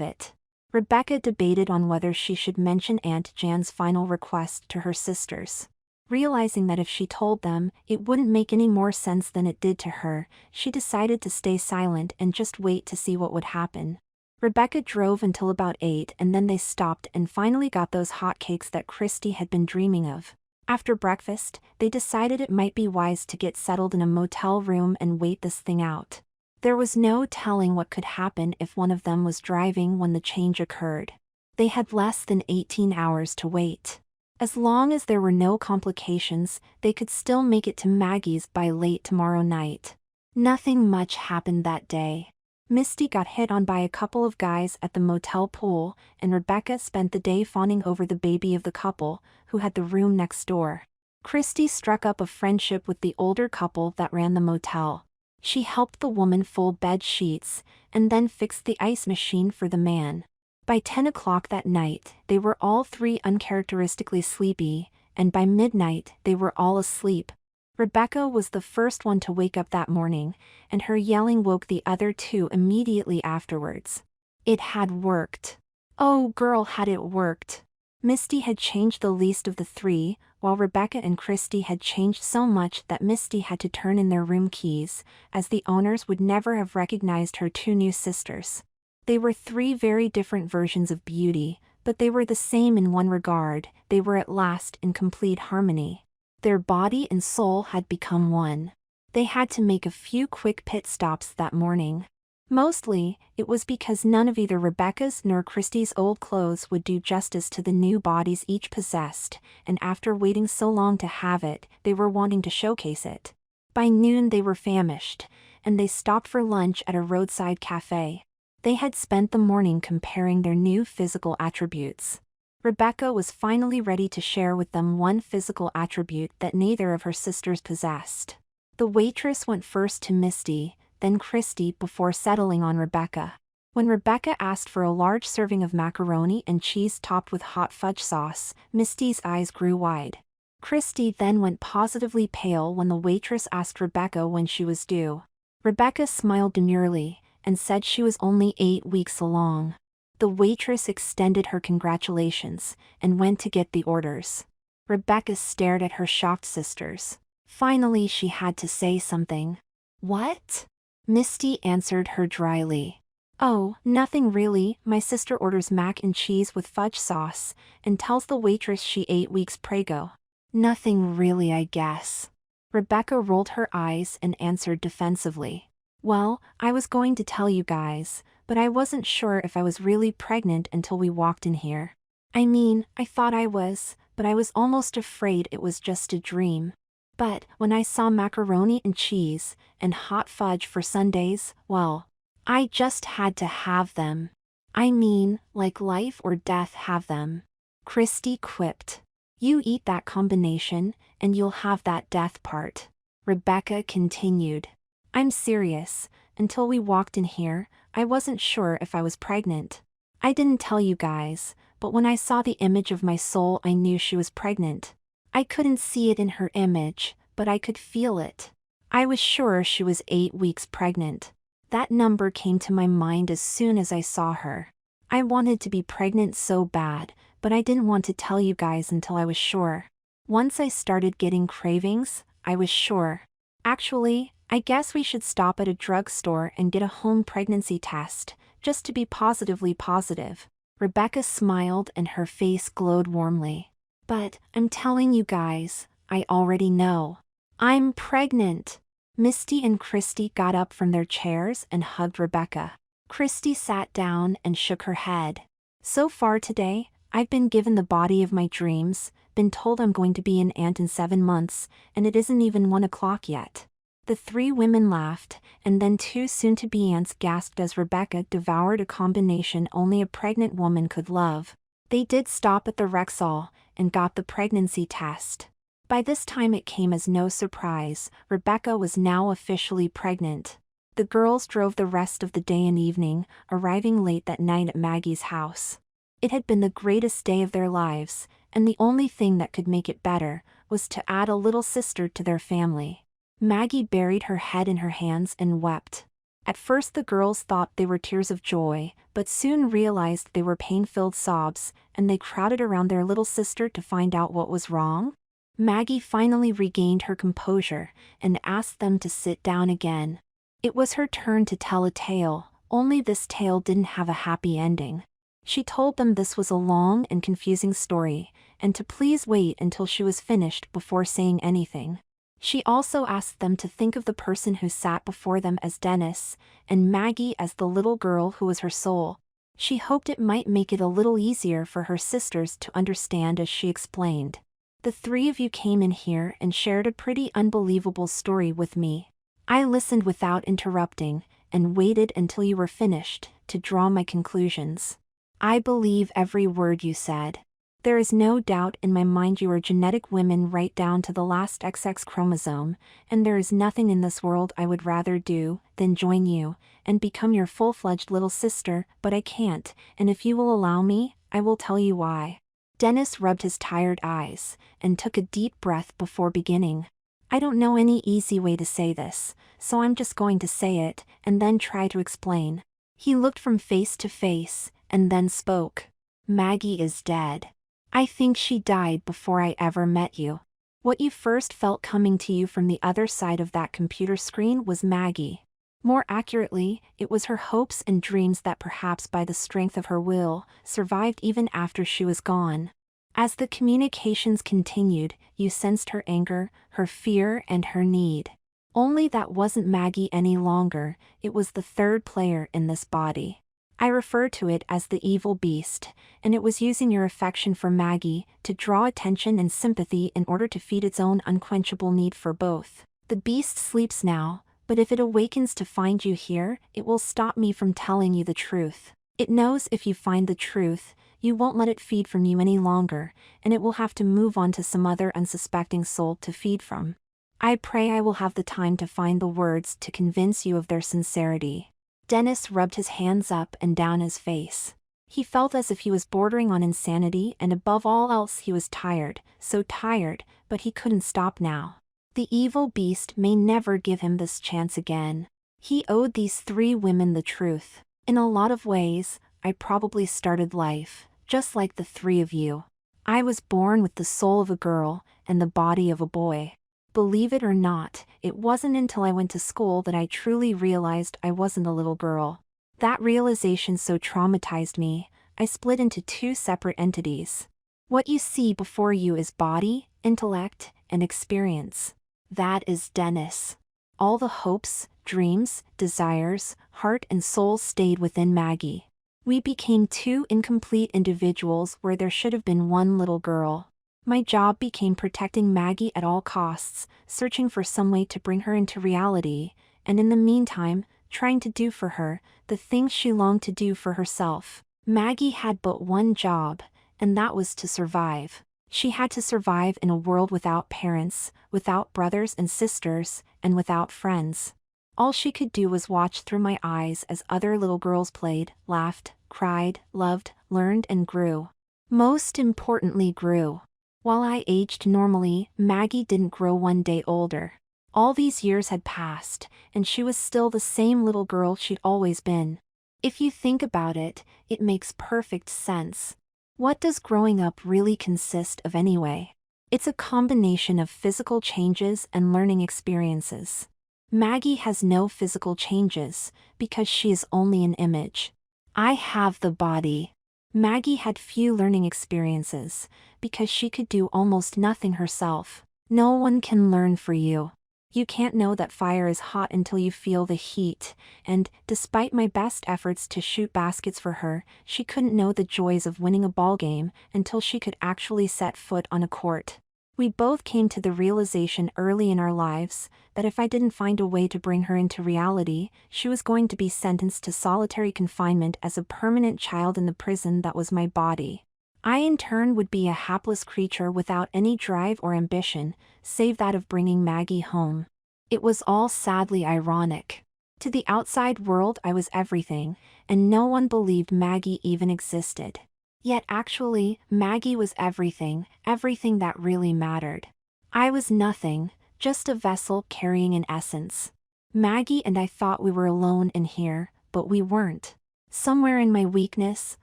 it. Rebecca debated on whether she should mention Aunt Jan's final request to her sisters. Realizing that if she told them, it wouldn't make any more sense than it did to her, she decided to stay silent and just wait to see what would happen. Rebecca drove until about 8 and then they stopped and finally got those hotcakes that Christy had been dreaming of. After breakfast, they decided it might be wise to get settled in a motel room and wait this thing out. There was no telling what could happen if one of them was driving when the change occurred. They had less than 18 hours to wait. As long as there were no complications, they could still make it to Maggie's by late tomorrow night. Nothing much happened that day. Misty got hit on by a couple of guys at the motel pool, and Rebecca spent the day fawning over the baby of the couple, who had the room next door. Christy struck up a friendship with the older couple that ran the motel. She helped the woman fold bed sheets, and then fixed the ice machine for the man. By 10 o'clock that night, they were all three uncharacteristically sleepy, and by midnight, they were all asleep. Rebecca was the first one to wake up that morning, and her yelling woke the other two immediately afterwards. It had worked. Oh girl, had it worked. Misty had changed the least of the three, while Rebecca and Christy had changed so much that Misty had to turn in their room keys, as the owners would never have recognized her two new sisters. They were three very different versions of beauty, but they were the same in one regard: they were at last in complete harmony. Their body and soul had become one. They had to make a few quick pit stops that morning. Mostly, it was because none of either Rebecca's nor Christy's old clothes would do justice to the new bodies each possessed, and after waiting so long to have it, they were wanting to showcase it. By noon they were famished, and they stopped for lunch at a roadside cafe. They had spent the morning comparing their new physical attributes. Rebecca was finally ready to share with them one physical attribute that neither of her sisters possessed. The waitress went first to Misty, then Christy, before settling on Rebecca. When Rebecca asked for a large serving of macaroni and cheese topped with hot fudge sauce, Misty's eyes grew wide. Christy then went positively pale when the waitress asked Rebecca when she was due. Rebecca smiled demurely, and said she was only 8 weeks along. The waitress extended her congratulations, and went to get the orders. Rebecca stared at her shocked sisters. Finally she had to say something. "What?" Misty answered her dryly. "Oh, nothing really. My sister orders mac and cheese with fudge sauce, and tells the waitress she 8 weeks prego." "Nothing really, I guess." Rebecca rolled her eyes and answered defensively. "Well, I was going to tell you guys, but I wasn't sure if I was really pregnant until we walked in here. I mean, I thought I was, but I was almost afraid it was just a dream. But when I saw macaroni and cheese, and hot fudge for sundaes, well, I just had to have them. I mean, like life or death have them." Christy quipped. "You eat that combination, and you'll have that death part." Rebecca continued. "I'm serious. Until we walked in here, I wasn't sure if I was pregnant. I didn't tell you guys, but when I saw the image of my soul I knew she was pregnant. I couldn't see it in her image, but I could feel it. I was sure she was 8 weeks pregnant. That number came to my mind as soon as I saw her. I wanted to be pregnant so bad, but I didn't want to tell you guys until I was sure." Once I started getting cravings, I was sure. Actually, I guess we should stop at a drugstore and get a home pregnancy test, just to be positively positive. Rebecca smiled and her face glowed warmly. But, I'm telling you guys, I already know. I'm pregnant. Misty and Christy got up from their chairs and hugged Rebecca. Christy sat down and shook her head. So far today, I've been given the body of my dreams, been told I'm going to be an aunt in 7 months, and it isn't even 1 o'clock yet. The 3 women laughed, and then 2 soon-to-be aunts gasped as Rebecca devoured a combination only a pregnant woman could love. They did stop at the Rexall and got the pregnancy test. By this time it came as no surprise, Rebecca was now officially pregnant. The girls drove the rest of the day and evening, arriving late that night at Maggie's house. It had been the greatest day of their lives, and the only thing that could make it better was to add a little sister to their family. Maggie buried her head in her hands and wept. At first the girls thought they were tears of joy, but soon realized they were pain-filled sobs, and they crowded around their little sister to find out what was wrong. Maggie finally regained her composure and asked them to sit down again. It was her turn to tell a tale, only this tale didn't have a happy ending. She told them this was a long and confusing story, and to please wait until she was finished before saying anything. She also asked them to think of the person who sat before them as Dennis, and Maggie as the little girl who was her soul. She hoped it might make it a little easier for her sisters to understand as she explained. The 3 of you came in here and shared a pretty unbelievable story with me. I listened without interrupting, and waited until you were finished, to draw my conclusions. I believe every word you said. There is no doubt in my mind you are genetic women right down to the last XX chromosome, and there is nothing in this world I would rather do than join you and become your full-fledged little sister, but I can't, and if you will allow me, I will tell you why. Dennis rubbed his tired eyes and took a deep breath before beginning. I don't know any easy way to say this, so I'm just going to say it and then try to explain. He looked from face to face and then spoke. Maggie is dead. I think she died before I ever met you. What you first felt coming to you from the other side of that computer screen was Maggie. More accurately, it was her hopes and dreams that perhaps by the strength of her will, survived even after she was gone. As the communications continued, you sensed her anger, her fear, and her need. Only that wasn't Maggie any longer, it was the 3rd player in this body. I refer to it as the evil beast, and it was using your affection for Maggie to draw attention and sympathy in order to feed its own unquenchable need for both. The beast sleeps now, but if it awakens to find you here, it will stop me from telling you the truth. It knows if you find the truth, you won't let it feed from you any longer, and it will have to move on to some other unsuspecting soul to feed from. I pray I will have the time to find the words to convince you of their sincerity. Dennis rubbed his hands up and down his face. He felt as if he was bordering on insanity, and above all else he was tired, so tired, but he couldn't stop now. The evil beast may never give him this chance again. He owed these 3 women the truth. In a lot of ways, I probably started life, just like the 3 of you. I was born with the soul of a girl and the body of a boy. Believe it or not, it wasn't until I went to school that I truly realized I wasn't a little girl. That realization so traumatized me, I split into 2 separate entities. What you see before you is body, intellect, and experience. That is Dennis. All the hopes, dreams, desires, heart and soul stayed within Maggie. We became 2 incomplete individuals where there should have been 1 little girl. My job became protecting Maggie at all costs, searching for some way to bring her into reality, and in the meantime, trying to do for her the things she longed to do for herself. Maggie had but 1 job, and that was to survive. She had to survive in a world without parents, without brothers and sisters, and without friends. All she could do was watch through my eyes as other little girls played, laughed, cried, loved, learned and grew. Most importantly, grew. While I aged normally, Maggie didn't grow 1 day older. All these years had passed, and she was still the same little girl she'd always been. If you think about it, it makes perfect sense. What does growing up really consist of anyway? It's a combination of physical changes and learning experiences. Maggie has no physical changes, because she is only an image. I have the body. Maggie had few learning experiences, because she could do almost nothing herself. No one can learn for you. You can't know that fire is hot until you feel the heat, and, despite my best efforts to shoot baskets for her, she couldn't know the joys of winning a ballgame until she could actually set foot on a court. We both came to the realization early in our lives that if I didn't find a way to bring her into reality, she was going to be sentenced to solitary confinement as a permanent child in the prison that was my body. I in turn would be a hapless creature without any drive or ambition, save that of bringing Maggie home. It was all sadly ironic. To the outside world I was everything, and no one believed Maggie even existed. Yet actually, Maggie was everything that really mattered. I was nothing, just a vessel carrying an essence. Maggie and I thought we were alone in here, but we weren't. Somewhere in my weakness,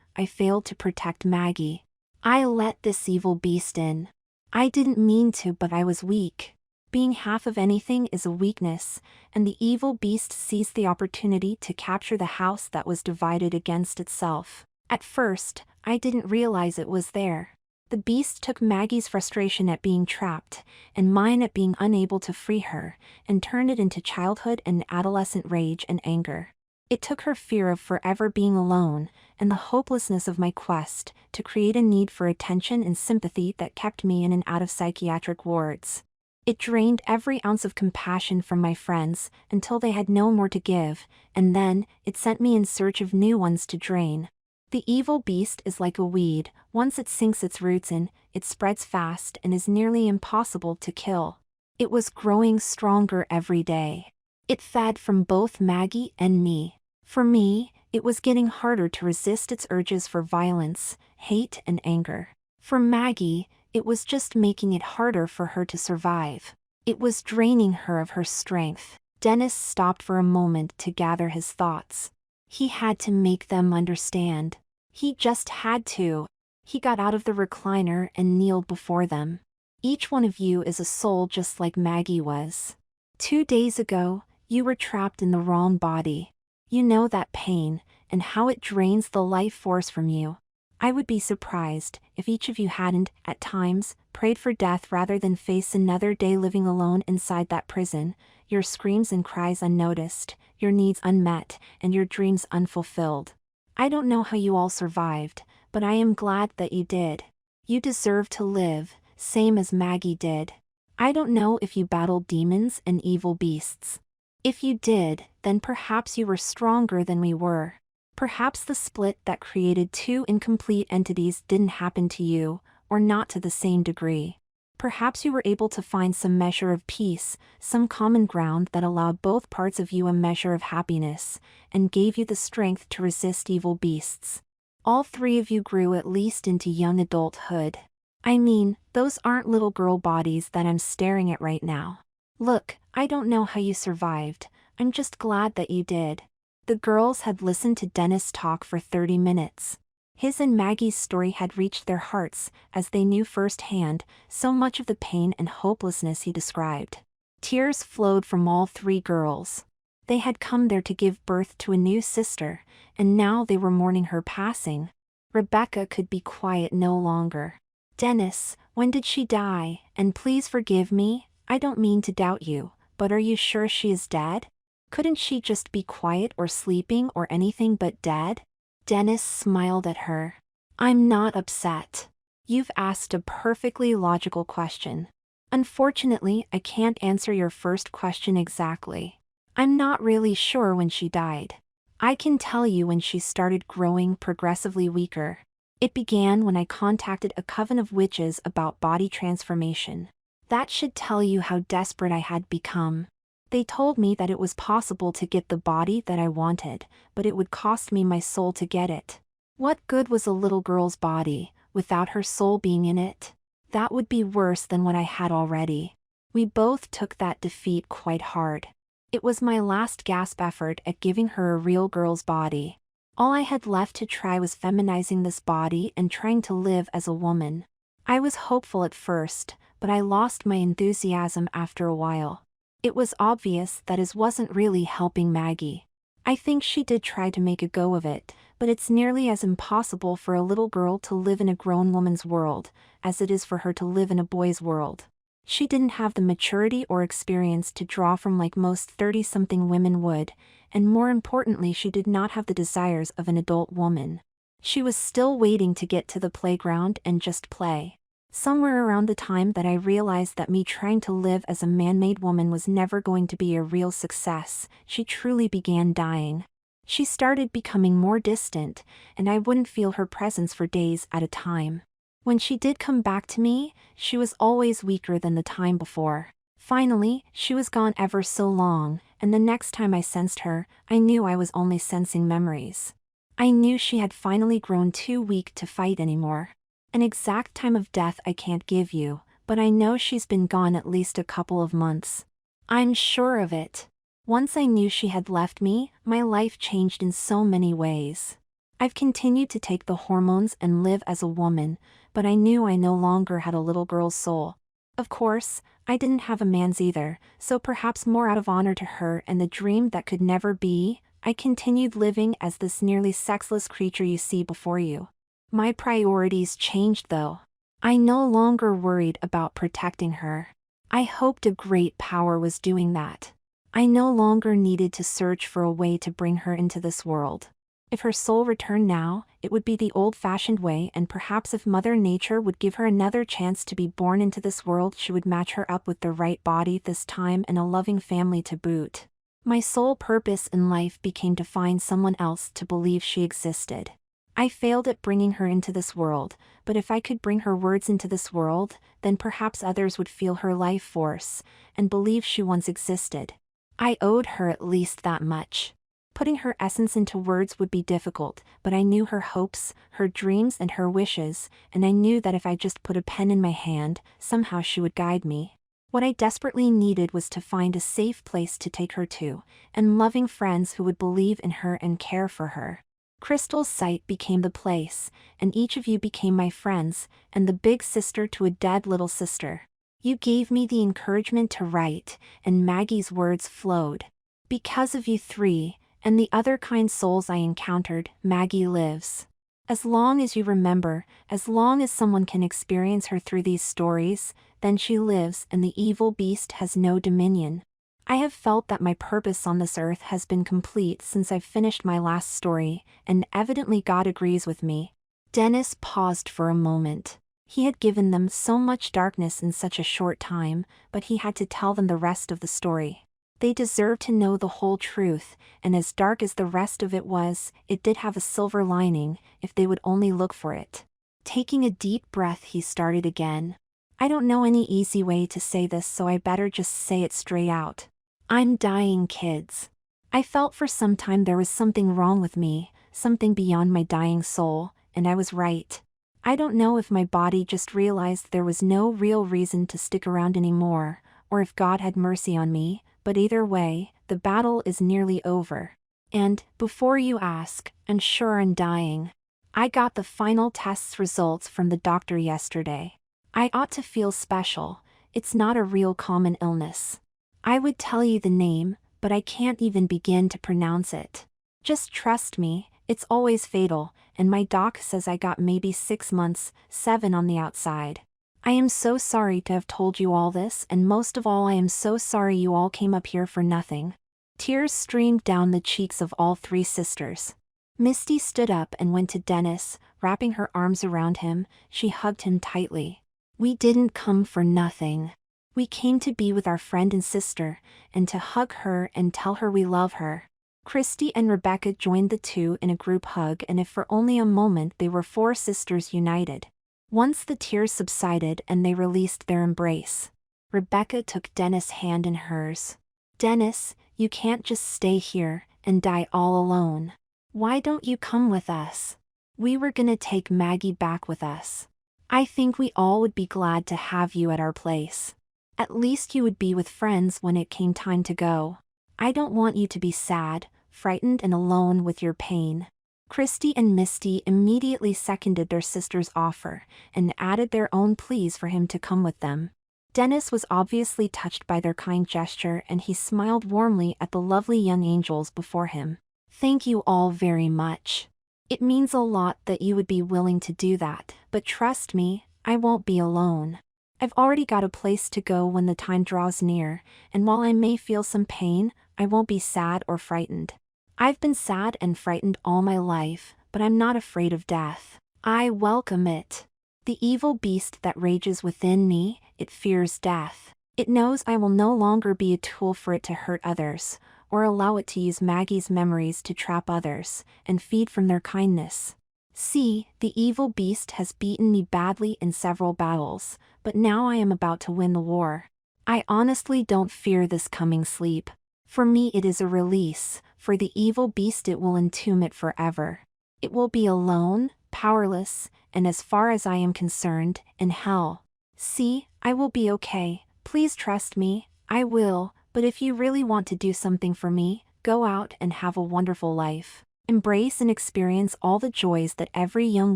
I failed to protect Maggie. I let this evil beast in. I didn't mean to, but I was weak. Being half of anything is a weakness, and the evil beast seized the opportunity to capture the house that was divided against itself. At first, I didn't realize it was there. The beast took Maggie's frustration at being trapped, and mine at being unable to free her, and turned it into childhood and adolescent rage and anger. It took her fear of forever being alone, and the hopelessness of my quest, to create a need for attention and sympathy that kept me in and out of psychiatric wards. It drained every ounce of compassion from my friends, until they had no more to give, and then, it sent me in search of new ones to drain. The evil beast is like a weed. Once it sinks its roots in, it spreads fast and is nearly impossible to kill. It was growing stronger every day. It fed from both Maggie and me. For me, it was getting harder to resist its urges for violence, hate, and anger. For Maggie, it was just making it harder for her to survive. It was draining her of her strength. Dennis stopped for a moment to gather his thoughts. He had to make them understand. He just had to. He got out of the recliner and kneeled before them. Each one of you is a soul just like Maggie was. 2 days ago, you were trapped in the wrong body. You know that pain, and how it drains the life force from you. I would be surprised if each of you hadn't, at times, prayed for death rather than face another day living alone inside that prison, your screams and cries unnoticed, your needs unmet, and your dreams unfulfilled. I don't know how you all survived, but I am glad that you did. You deserve to live, same as Maggie did. I don't know if you battled demons and evil beasts. If you did, then perhaps you were stronger than we were. Perhaps the split that created two incomplete entities didn't happen to you, or not to the same degree. Perhaps you were able to find some measure of peace, some common ground that allowed both parts of you a measure of happiness, and gave you the strength to resist evil beasts. All three of you grew at least into young adulthood. I mean, those aren't little girl bodies that I'm staring at right now. Look, I don't know how you survived, I'm just glad that you did. The girls had listened to Dennis talk for 30 minutes. His and Maggie's story had reached their hearts, as they knew firsthand, so much of the pain and hopelessness he described. Tears flowed from all three girls. They had come there to give birth to a new sister, and now they were mourning her passing. Rebecca could be quiet no longer. Dennis, when did she die? And please forgive me, I don't mean to doubt you, but are you sure she is dead? Couldn't she just be quiet or sleeping or anything but dead? Dennis smiled at her. I'm not upset. You've asked a perfectly logical question. Unfortunately, I can't answer your first question exactly. I'm not really sure when she died. I can tell you when she started growing progressively weaker. It began when I contacted a coven of witches about body transformation. That should tell you how desperate I had become. They told me that it was possible to get the body that I wanted, but it would cost me my soul to get it. What good was a little girl's body, without her soul being in it? That would be worse than what I had already. We both took that defeat quite hard. It was my last gasp effort at giving her a real girl's body. All I had left to try was feminizing this body and trying to live as a woman. I was hopeful at first, but I lost my enthusiasm after a while. It was obvious that it wasn't really helping Maggie. I think she did try to make a go of it, but it's nearly as impossible for a little girl to live in a grown woman's world as it is for her to live in a boy's world. She didn't have the maturity or experience to draw from like most 30-something women would, and more importantly, she did not have the desires of an adult woman. She was still waiting to get to the playground and just play. Somewhere around the time that I realized that me trying to live as a man-made woman was never going to be a real success, she truly began dying. She started becoming more distant, and I wouldn't feel her presence for days at a time. When she did come back to me, she was always weaker than the time before. Finally, she was gone ever so long, and the next time I sensed her, I knew I was only sensing memories. I knew she had finally grown too weak to fight anymore. An exact time of death I can't give you, but I know she's been gone at least a couple of months. I'm sure of it. Once I knew she had left me, my life changed in so many ways. I've continued to take the hormones and live as a woman, but I knew I no longer had a little girl's soul. Of course, I didn't have a man's either, so perhaps more out of honor to her and the dream that could never be, I continued living as this nearly sexless creature you see before you. My priorities changed though. I no longer worried about protecting her. I hoped a great power was doing that. I no longer needed to search for a way to bring her into this world. If her soul returned now, it would be the old-fashioned way, and perhaps if Mother Nature would give her another chance to be born into this world, she would match her up with the right body this time and a loving family to boot. My sole purpose in life became to find someone else to believe she existed. I failed at bringing her into this world, but if I could bring her words into this world, then perhaps others would feel her life force and believe she once existed. I owed her at least that much. Putting her essence into words would be difficult, but I knew her hopes, her dreams and her wishes, and I knew that if I just put a pen in my hand, somehow she would guide me. What I desperately needed was to find a safe place to take her to, and loving friends who would believe in her and care for her. Crystal's site became the place, and each of you became my friends, and the big sister to a dead little sister. You gave me the encouragement to write, and Maggie's words flowed. Because of you three, and the other kind souls I encountered, Maggie lives. As long as you remember, as long as someone can experience her through these stories, then she lives and the evil beast has no dominion. I have felt that my purpose on this earth has been complete since I've finished my last story, and evidently God agrees with me. Dennis paused for a moment. He had given them so much darkness in such a short time, but he had to tell them the rest of the story. They deserved to know the whole truth, and as dark as the rest of it was, it did have a silver lining, if they would only look for it. Taking a deep breath, he started again. I don't know any easy way to say this, so I better just say it straight out. I'm dying, kids. I felt for some time there was something wrong with me, something beyond my dying soul, and I was right. I don't know if my body just realized there was no real reason to stick around anymore, or if God had mercy on me, but either way, the battle is nearly over. And, before you ask, I'm sure I'm dying. I got the final test's results from the doctor yesterday. I ought to feel special. It's not a real common illness. I would tell you the name, but I can't even begin to pronounce it. Just trust me, it's always fatal, and my doc says I got maybe 6 months, 7 on the outside. I am so sorry to have told you all this, and most of all I am so sorry you all came up here for nothing. Tears streamed down the cheeks of all three sisters. Misty stood up and went to Dennis, wrapping her arms around him. She hugged him tightly. We didn't come for nothing. We came to be with our friend and sister, and to hug her and tell her we love her. Christy and Rebecca joined the two in a group hug, and if for only a moment they were 4 sisters united. Once the tears subsided and they released their embrace, Rebecca took Dennis' hand in hers. Dennis, you can't just stay here and die all alone. Why don't you come with us? We were gonna take Maggie back with us. I think we all would be glad to have you at our place. At least you would be with friends when it came time to go. I don't want you to be sad, frightened and alone with your pain. Christy and Misty immediately seconded their sister's offer, and added their own pleas for him to come with them. Dennis was obviously touched by their kind gesture and he smiled warmly at the lovely young angels before him. Thank you all very much. It means a lot that you would be willing to do that, but trust me, I won't be alone. I've already got a place to go when the time draws near, and while I may feel some pain, I won't be sad or frightened. I've been sad and frightened all my life, but I'm not afraid of death. I welcome it. The evil beast that rages within me, it fears death. It knows I will no longer be a tool for it to hurt others, or allow it to use Maggie's memories to trap others, and feed from their kindness. See, the evil beast has beaten me badly in several battles, but now I am about to win the war. I honestly don't fear this coming sleep. For me it is a release, for the evil beast it will entomb it forever. It will be alone, powerless, and as far as I am concerned, in hell. See, I will be okay, please trust me, I will, but if you really want to do something for me, go out and have a wonderful life. Embrace and experience all the joys that every young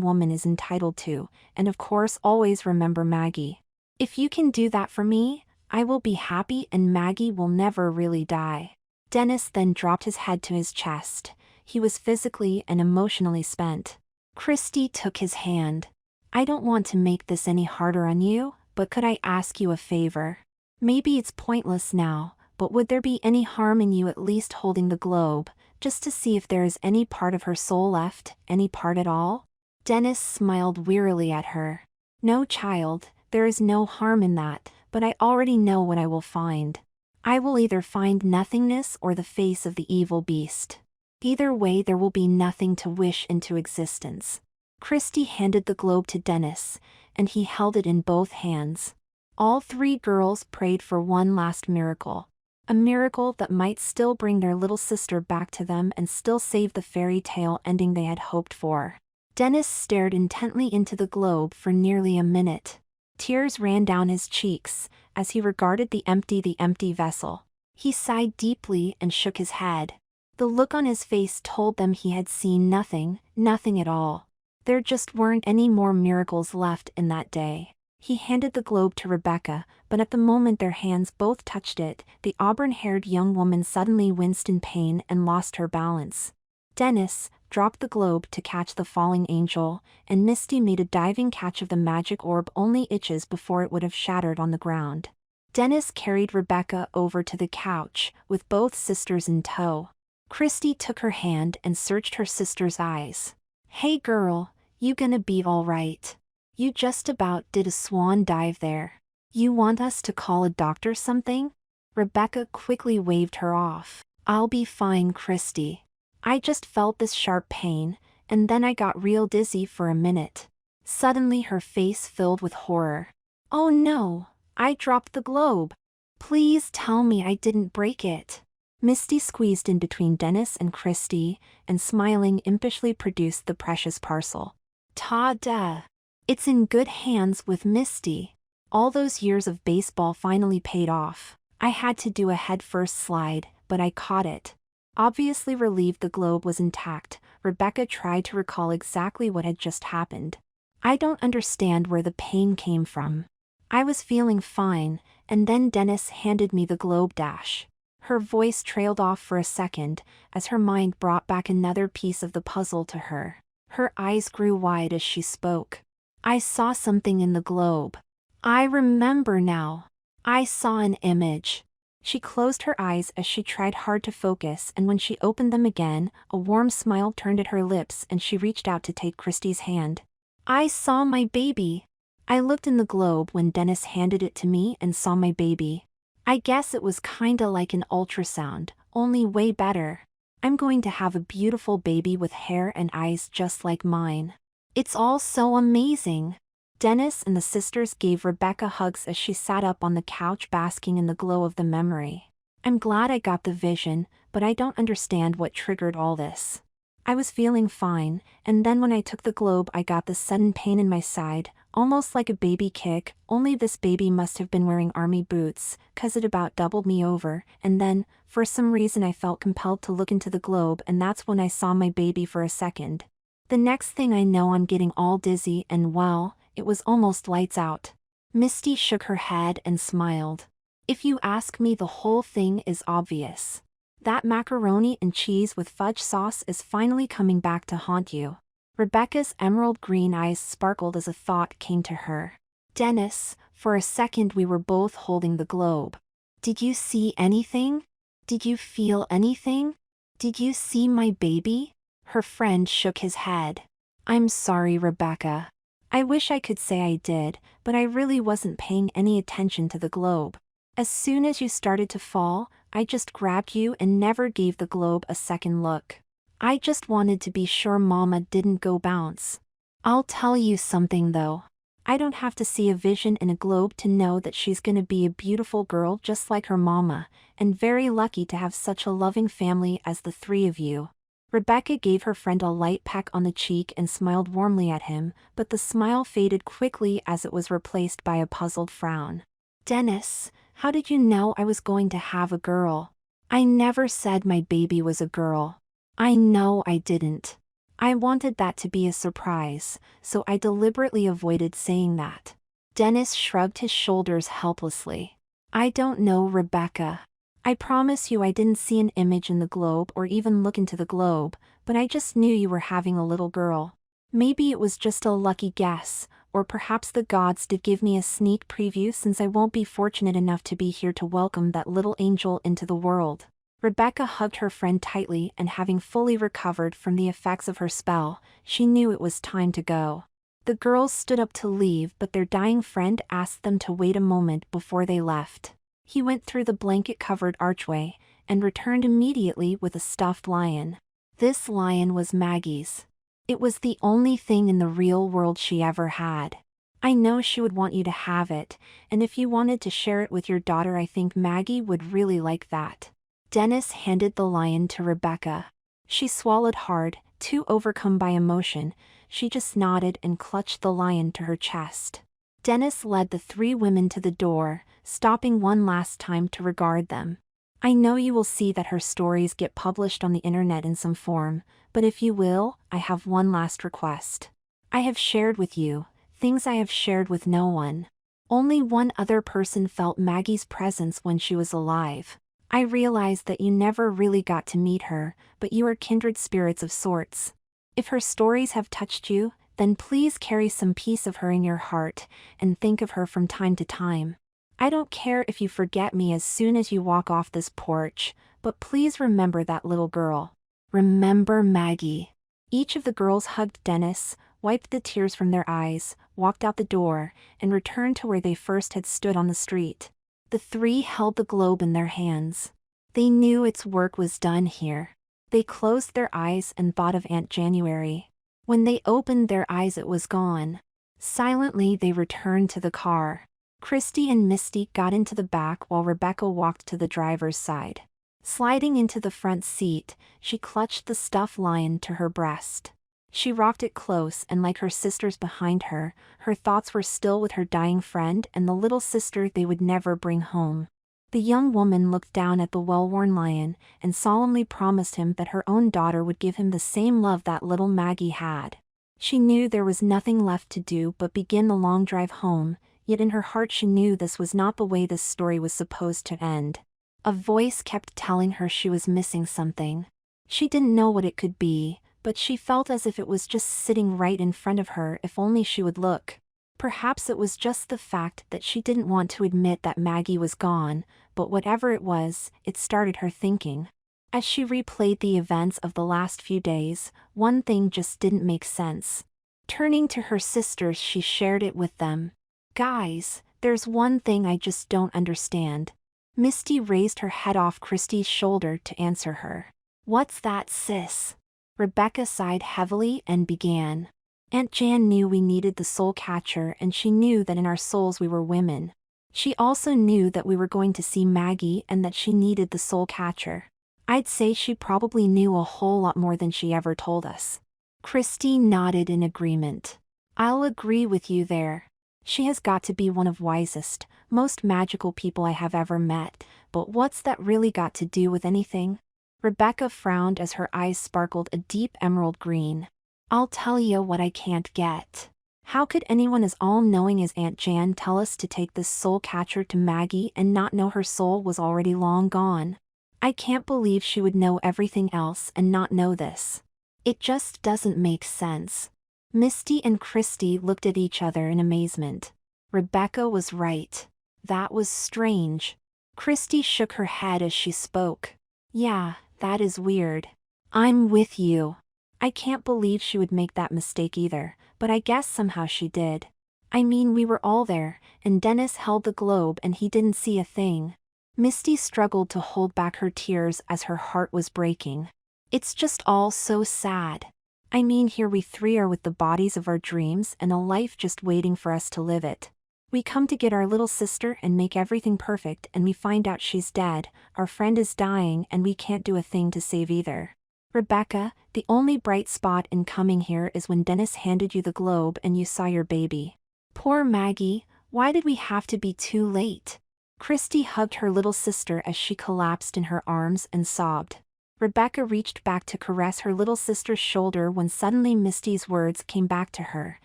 woman is entitled to, and of course always remember Maggie. If you can do that for me, I will be happy and Maggie will never really die. Dennis then dropped his head to his chest. He was physically and emotionally spent. Christy took his hand. I don't want to make this any harder on you, but could I ask you a favor? Maybe it's pointless now, but would there be any harm in you at least holding the globe, just to see if there is any part of her soul left, any part at all? Dennis smiled wearily at her. No, child, there is no harm in that, but I already know what I will find. I will either find nothingness or the face of the evil beast. Either way there will be nothing to wish into existence. Christy handed the globe to Dennis, and he held it in both hands. All three girls prayed for one last miracle. A miracle that might still bring their little sister back to them and still save the fairy tale ending they had hoped for. Dennis stared intently into the globe for nearly a minute. Tears ran down his cheeks as he regarded the empty vessel. He sighed deeply and shook his head. The look on his face told them he had seen nothing at all. There just weren't any more miracles left in that day. He handed the globe to Rebecca, but at the moment their hands both touched it, the auburn-haired young woman suddenly winced in pain and lost her balance. Dennis dropped the globe to catch the falling angel, and Misty made a diving catch of the magic orb only inches before it would have shattered on the ground. Dennis carried Rebecca over to the couch, with both sisters in tow. Christy took her hand and searched her sister's eyes. Hey girl, you gonna be alright? You just about did a swan dive there. You want us to call a doctor something? Rebecca quickly waved her off. I'll be fine, Christy. I just felt this sharp pain, and then I got real dizzy for a minute. Suddenly her face filled with horror. Oh no, I dropped the globe. Please tell me I didn't break it. Misty squeezed in between Dennis and Christy, and smiling impishly produced the precious parcel. Ta-da! It's in good hands with Misty. All those years of baseball finally paid off. I had to do a head-first slide, but I caught it. Obviously relieved the globe was intact, Rebecca tried to recall exactly what had just happened. I don't understand where the pain came from. I was feeling fine, and then Dennis handed me the globe dash. Her voice trailed off for a second, as her mind brought back another piece of the puzzle to her. Her eyes grew wide as she spoke. I saw something in the globe. I remember now. I saw an image. She closed her eyes as she tried hard to focus, and when she opened them again, a warm smile turned at her lips and she reached out to take Christy's hand. I saw my baby. I looked in the globe when Dennis handed it to me and saw my baby. I guess it was kinda like an ultrasound, only way better. I'm going to have a beautiful baby with hair and eyes just like mine. It's all so amazing. Dennis and the sisters gave Rebecca hugs as she sat up on the couch basking in the glow of the memory. I'm glad I got the vision, but I don't understand what triggered all this. I was feeling fine, and then when I took the globe I got this sudden pain in my side, almost like a baby kick, only this baby must have been wearing army boots, 'cause it about doubled me over, and then, for some reason I felt compelled to look into the globe and that's when I saw my baby for a second. The next thing I know I'm getting all dizzy and well, it was almost lights out. Misty shook her head and smiled. If you ask me, the whole thing is obvious. That macaroni and cheese with fudge sauce is finally coming back to haunt you. Rebecca's emerald green eyes sparkled as a thought came to her. Dennis, for a second we were both holding the globe. Did you see anything? Did you feel anything? Did you see my baby? Her friend shook his head. I'm sorry, Rebecca. I wish I could say I did, but I really wasn't paying any attention to the globe. As soon as you started to fall, I just grabbed you and never gave the globe a second look. I just wanted to be sure Mama didn't go bounce. I'll tell you something though. I don't have to see a vision in a globe to know that she's gonna be a beautiful girl just like her mama, and very lucky to have such a loving family as the three of you. Rebecca gave her friend a light peck on the cheek and smiled warmly at him, but the smile faded quickly as it was replaced by a puzzled frown. Dennis, how did you know I was going to have a girl? I never said my baby was a girl. I know I didn't. I wanted that to be a surprise, so I deliberately avoided saying that. Dennis shrugged his shoulders helplessly. I don't know, Rebecca. I promise you I didn't see an image in the globe or even look into the globe, but I just knew you were having a little girl. Maybe it was just a lucky guess, or perhaps the gods did give me a sneak preview since I won't be fortunate enough to be here to welcome that little angel into the world. Rebecca hugged her friend tightly, and having fully recovered from the effects of her spell, she knew it was time to go. The girls stood up to leave, but their dying friend asked them to wait a moment before they left. He went through the blanket-covered archway, and returned immediately with a stuffed lion. This lion was Maggie's. It was the only thing in the real world she ever had. I know she would want you to have it, and if you wanted to share it with your daughter, I think Maggie would really like that. Dennis handed the lion to Rebecca. She swallowed hard, too overcome by emotion. She just nodded and clutched the lion to her chest. Dennis led the three women to the door, stopping one last time to regard them. I know you will see that her stories get published on the internet in some form, but if you will, I have one last request. I have shared with you things I have shared with no one. Only one other person felt Maggie's presence when she was alive. I realize that you never really got to meet her, but you are kindred spirits of sorts. If her stories have touched you, then please carry some piece of her in your heart, and think of her from time to time. I don't care if you forget me as soon as you walk off this porch, but please remember that little girl. Remember Maggie. Each of the girls hugged Dennis, wiped the tears from their eyes, walked out the door, and returned to where they first had stood on the street. The three held the globe in their hands. They knew its work was done here. They closed their eyes and thought of Aunt January. When they opened their eyes, it was gone. Silently they returned to the car. Christy and Misty got into the back while Rebecca walked to the driver's side. Sliding into the front seat, she clutched the stuffed lion to her breast. She rocked it close, and like her sisters behind her, her thoughts were still with her dying friend and the little sister they would never bring home. The young woman looked down at the well-worn lion, and solemnly promised him that her own daughter would give him the same love that little Maggie had. She knew there was nothing left to do but begin the long drive home, yet in her heart she knew this was not the way this story was supposed to end. A voice kept telling her she was missing something. She didn't know what it could be, but she felt as if it was just sitting right in front of her if only she would look. Perhaps it was just the fact that she didn't want to admit that Maggie was gone, but whatever it was, it started her thinking. As she replayed the events of the last few days, one thing just didn't make sense. Turning to her sisters, she shared it with them. Guys, there's one thing I just don't understand. Misty raised her head off Christy's shoulder to answer her. What's that, sis? Rebecca sighed heavily and began. Aunt Jan knew we needed the soul catcher, and she knew that in our souls we were women. She also knew that we were going to see Maggie and that she needed the soul catcher. I'd say she probably knew a whole lot more than she ever told us. Christy nodded in agreement. I'll agree with you there. She has got to be one of wisest, most magical people I have ever met, but what's that really got to do with anything? Rebecca frowned as her eyes sparkled a deep emerald green. I'll tell you what I can't get. How could anyone as all-knowing as Aunt Jan tell us to take this soul catcher to Maggie and not know her soul was already long gone? I can't believe she would know everything else and not know this. It just doesn't make sense. Misty and Christy looked at each other in amazement. Rebecca was right. That was strange. Christy shook her head as she spoke. Yeah, that is weird. I'm with you. I can't believe she would make that mistake either, but I guess somehow she did. I mean, we were all there, and Dennis held the globe and he didn't see a thing. Misty struggled to hold back her tears as her heart was breaking. It's just all so sad. I mean, here we three are with the bodies of our dreams and a life just waiting for us to live it. We come to get our little sister and make everything perfect, and we find out she's dead, our friend is dying, and we can't do a thing to save either. Rebecca, the only bright spot in coming here is when Dennis handed you the globe and you saw your baby. Poor Maggie, why did we have to be too late? Christy hugged her little sister as she collapsed in her arms and sobbed. Rebecca reached back to caress her little sister's shoulder when suddenly Misty's words came back to her,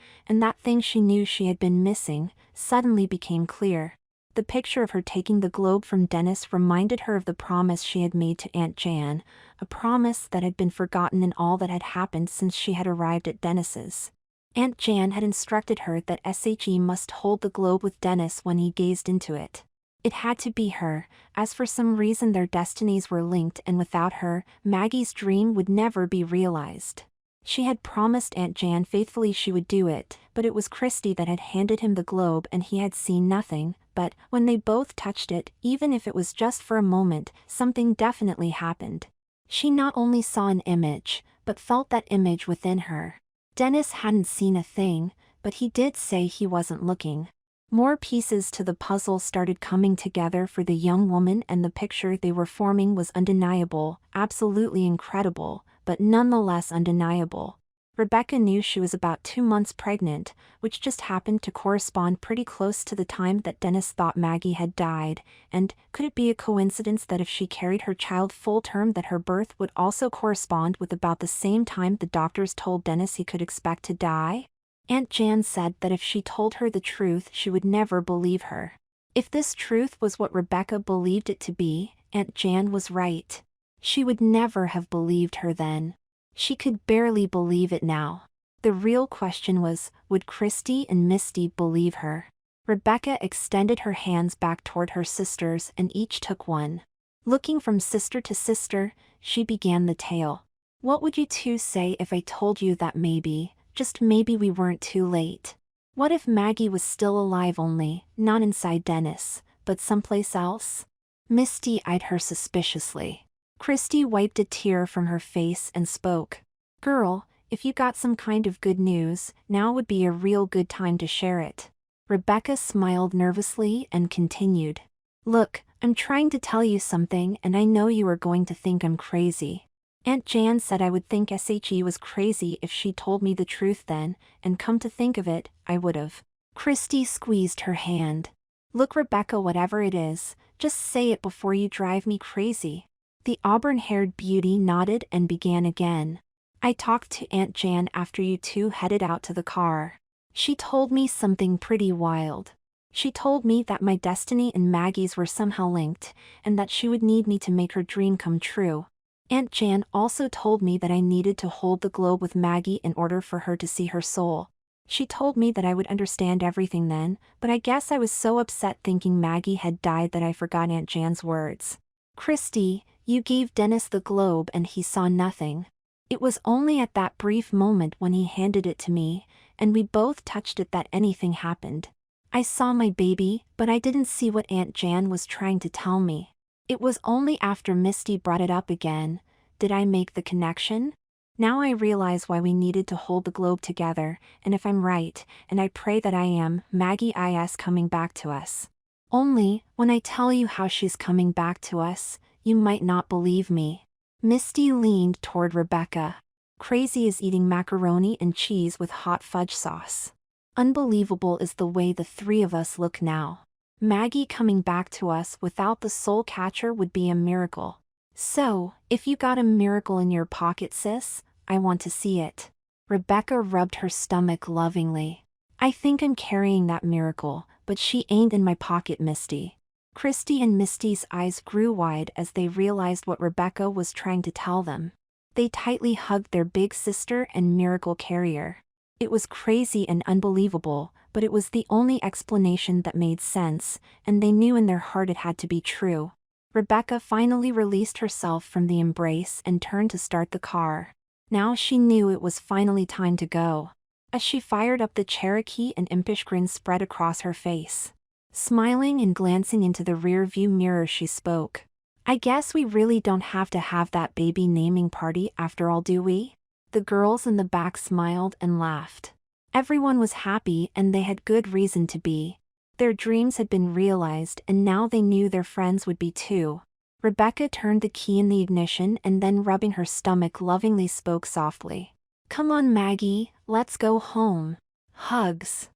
and that thing she knew she had been missing suddenly became clear. The picture of her taking the globe from Dennis reminded her of the promise she had made to Aunt Jan, a promise that had been forgotten in all that had happened since she had arrived at Dennis's. Aunt Jan had instructed her that SHE must hold the globe with Dennis when he gazed into it. It had to be her, as for some reason their destinies were linked, and without her, Maggie's dream would never be realized. She had promised Aunt Jan faithfully she would do it, but it was Christy that had handed him the globe and he had seen nothing, but when they both touched it, even if it was just for a moment, something definitely happened. She not only saw an image, but felt that image within her. Dennis hadn't seen a thing, but he did say he wasn't looking. More pieces to the puzzle started coming together for the young woman, and the picture they were forming was undeniable, absolutely incredible, but nonetheless undeniable. Rebecca knew she was about 2 months pregnant, which just happened to correspond pretty close to the time that Dennis thought Maggie had died, and could it be a coincidence that if she carried her child full term that her birth would also correspond with about the same time the doctors told Dennis he could expect to die? Aunt Jan said that if she told her the truth she would never believe her. If this truth was what Rebecca believed it to be, Aunt Jan was right. She would never have believed her then. She could barely believe it now. The real question was, would Christy and Misty believe her? Rebecca extended her hands back toward her sisters and each took one. Looking from sister to sister, she began the tale. What would you two say if I told you that maybe, just maybe, we weren't too late? What if Maggie was still alive, only not inside Dennis, but someplace else? Misty eyed her suspiciously. Christy wiped a tear from her face and spoke. Girl, if you got some kind of good news, now would be a real good time to share it. Rebecca smiled nervously and continued. Look, I'm trying to tell you something and I know you are going to think I'm crazy. Aunt Jan said I would think SHE was crazy if she told me the truth then, and come to think of it, I would've. Christy squeezed her hand. Look, Rebecca, whatever it is, just say it before you drive me crazy. The auburn-haired beauty nodded and began again. I talked to Aunt Jan after you two headed out to the car. She told me something pretty wild. She told me that my destiny and Maggie's were somehow linked, and that she would need me to make her dream come true. Aunt Jan also told me that I needed to hold the globe with Maggie in order for her to see her soul. She told me that I would understand everything then, but I guess I was so upset thinking Maggie had died that I forgot Aunt Jan's words. Christy, you gave Dennis the globe and he saw nothing. It was only at that brief moment when he handed it to me, and we both touched it, that anything happened. I saw my baby, but I didn't see what Aunt Jan was trying to tell me. It was only after Misty brought it up again, did I make the connection? Now I realize why we needed to hold the globe together, and if I'm right, and I pray that I am, Maggie is coming back to us. Only, when I tell you how she's coming back to us, you might not believe me. Misty leaned toward Rebecca. Crazy is eating macaroni and cheese with hot fudge sauce. Unbelievable is the way the three of us look now. Maggie coming back to us without the soul catcher would be a miracle. So, if you got a miracle in your pocket, sis, I want to see it. Rebecca rubbed her stomach lovingly. I think I'm carrying that miracle, but she ain't in my pocket, Misty. Christy and Misty's eyes grew wide as they realized what Rebecca was trying to tell them. They tightly hugged their big sister and miracle carrier. It was crazy and unbelievable, but it was the only explanation that made sense, and they knew in their heart it had to be true. Rebecca finally released herself from the embrace and turned to start the car. Now she knew it was finally time to go. As she fired up the Cherokee, an impish grin spread across her face. Smiling and glancing into the rear-view mirror, she spoke. I guess we really don't have to have that baby naming party after all, do we? The girls in the back smiled and laughed. Everyone was happy, and they had good reason to be. Their dreams had been realized, and now they knew their friends would be too. Rebecca turned the key in the ignition and then, rubbing her stomach lovingly, spoke softly. Come on, Maggie, let's go home. Hugs.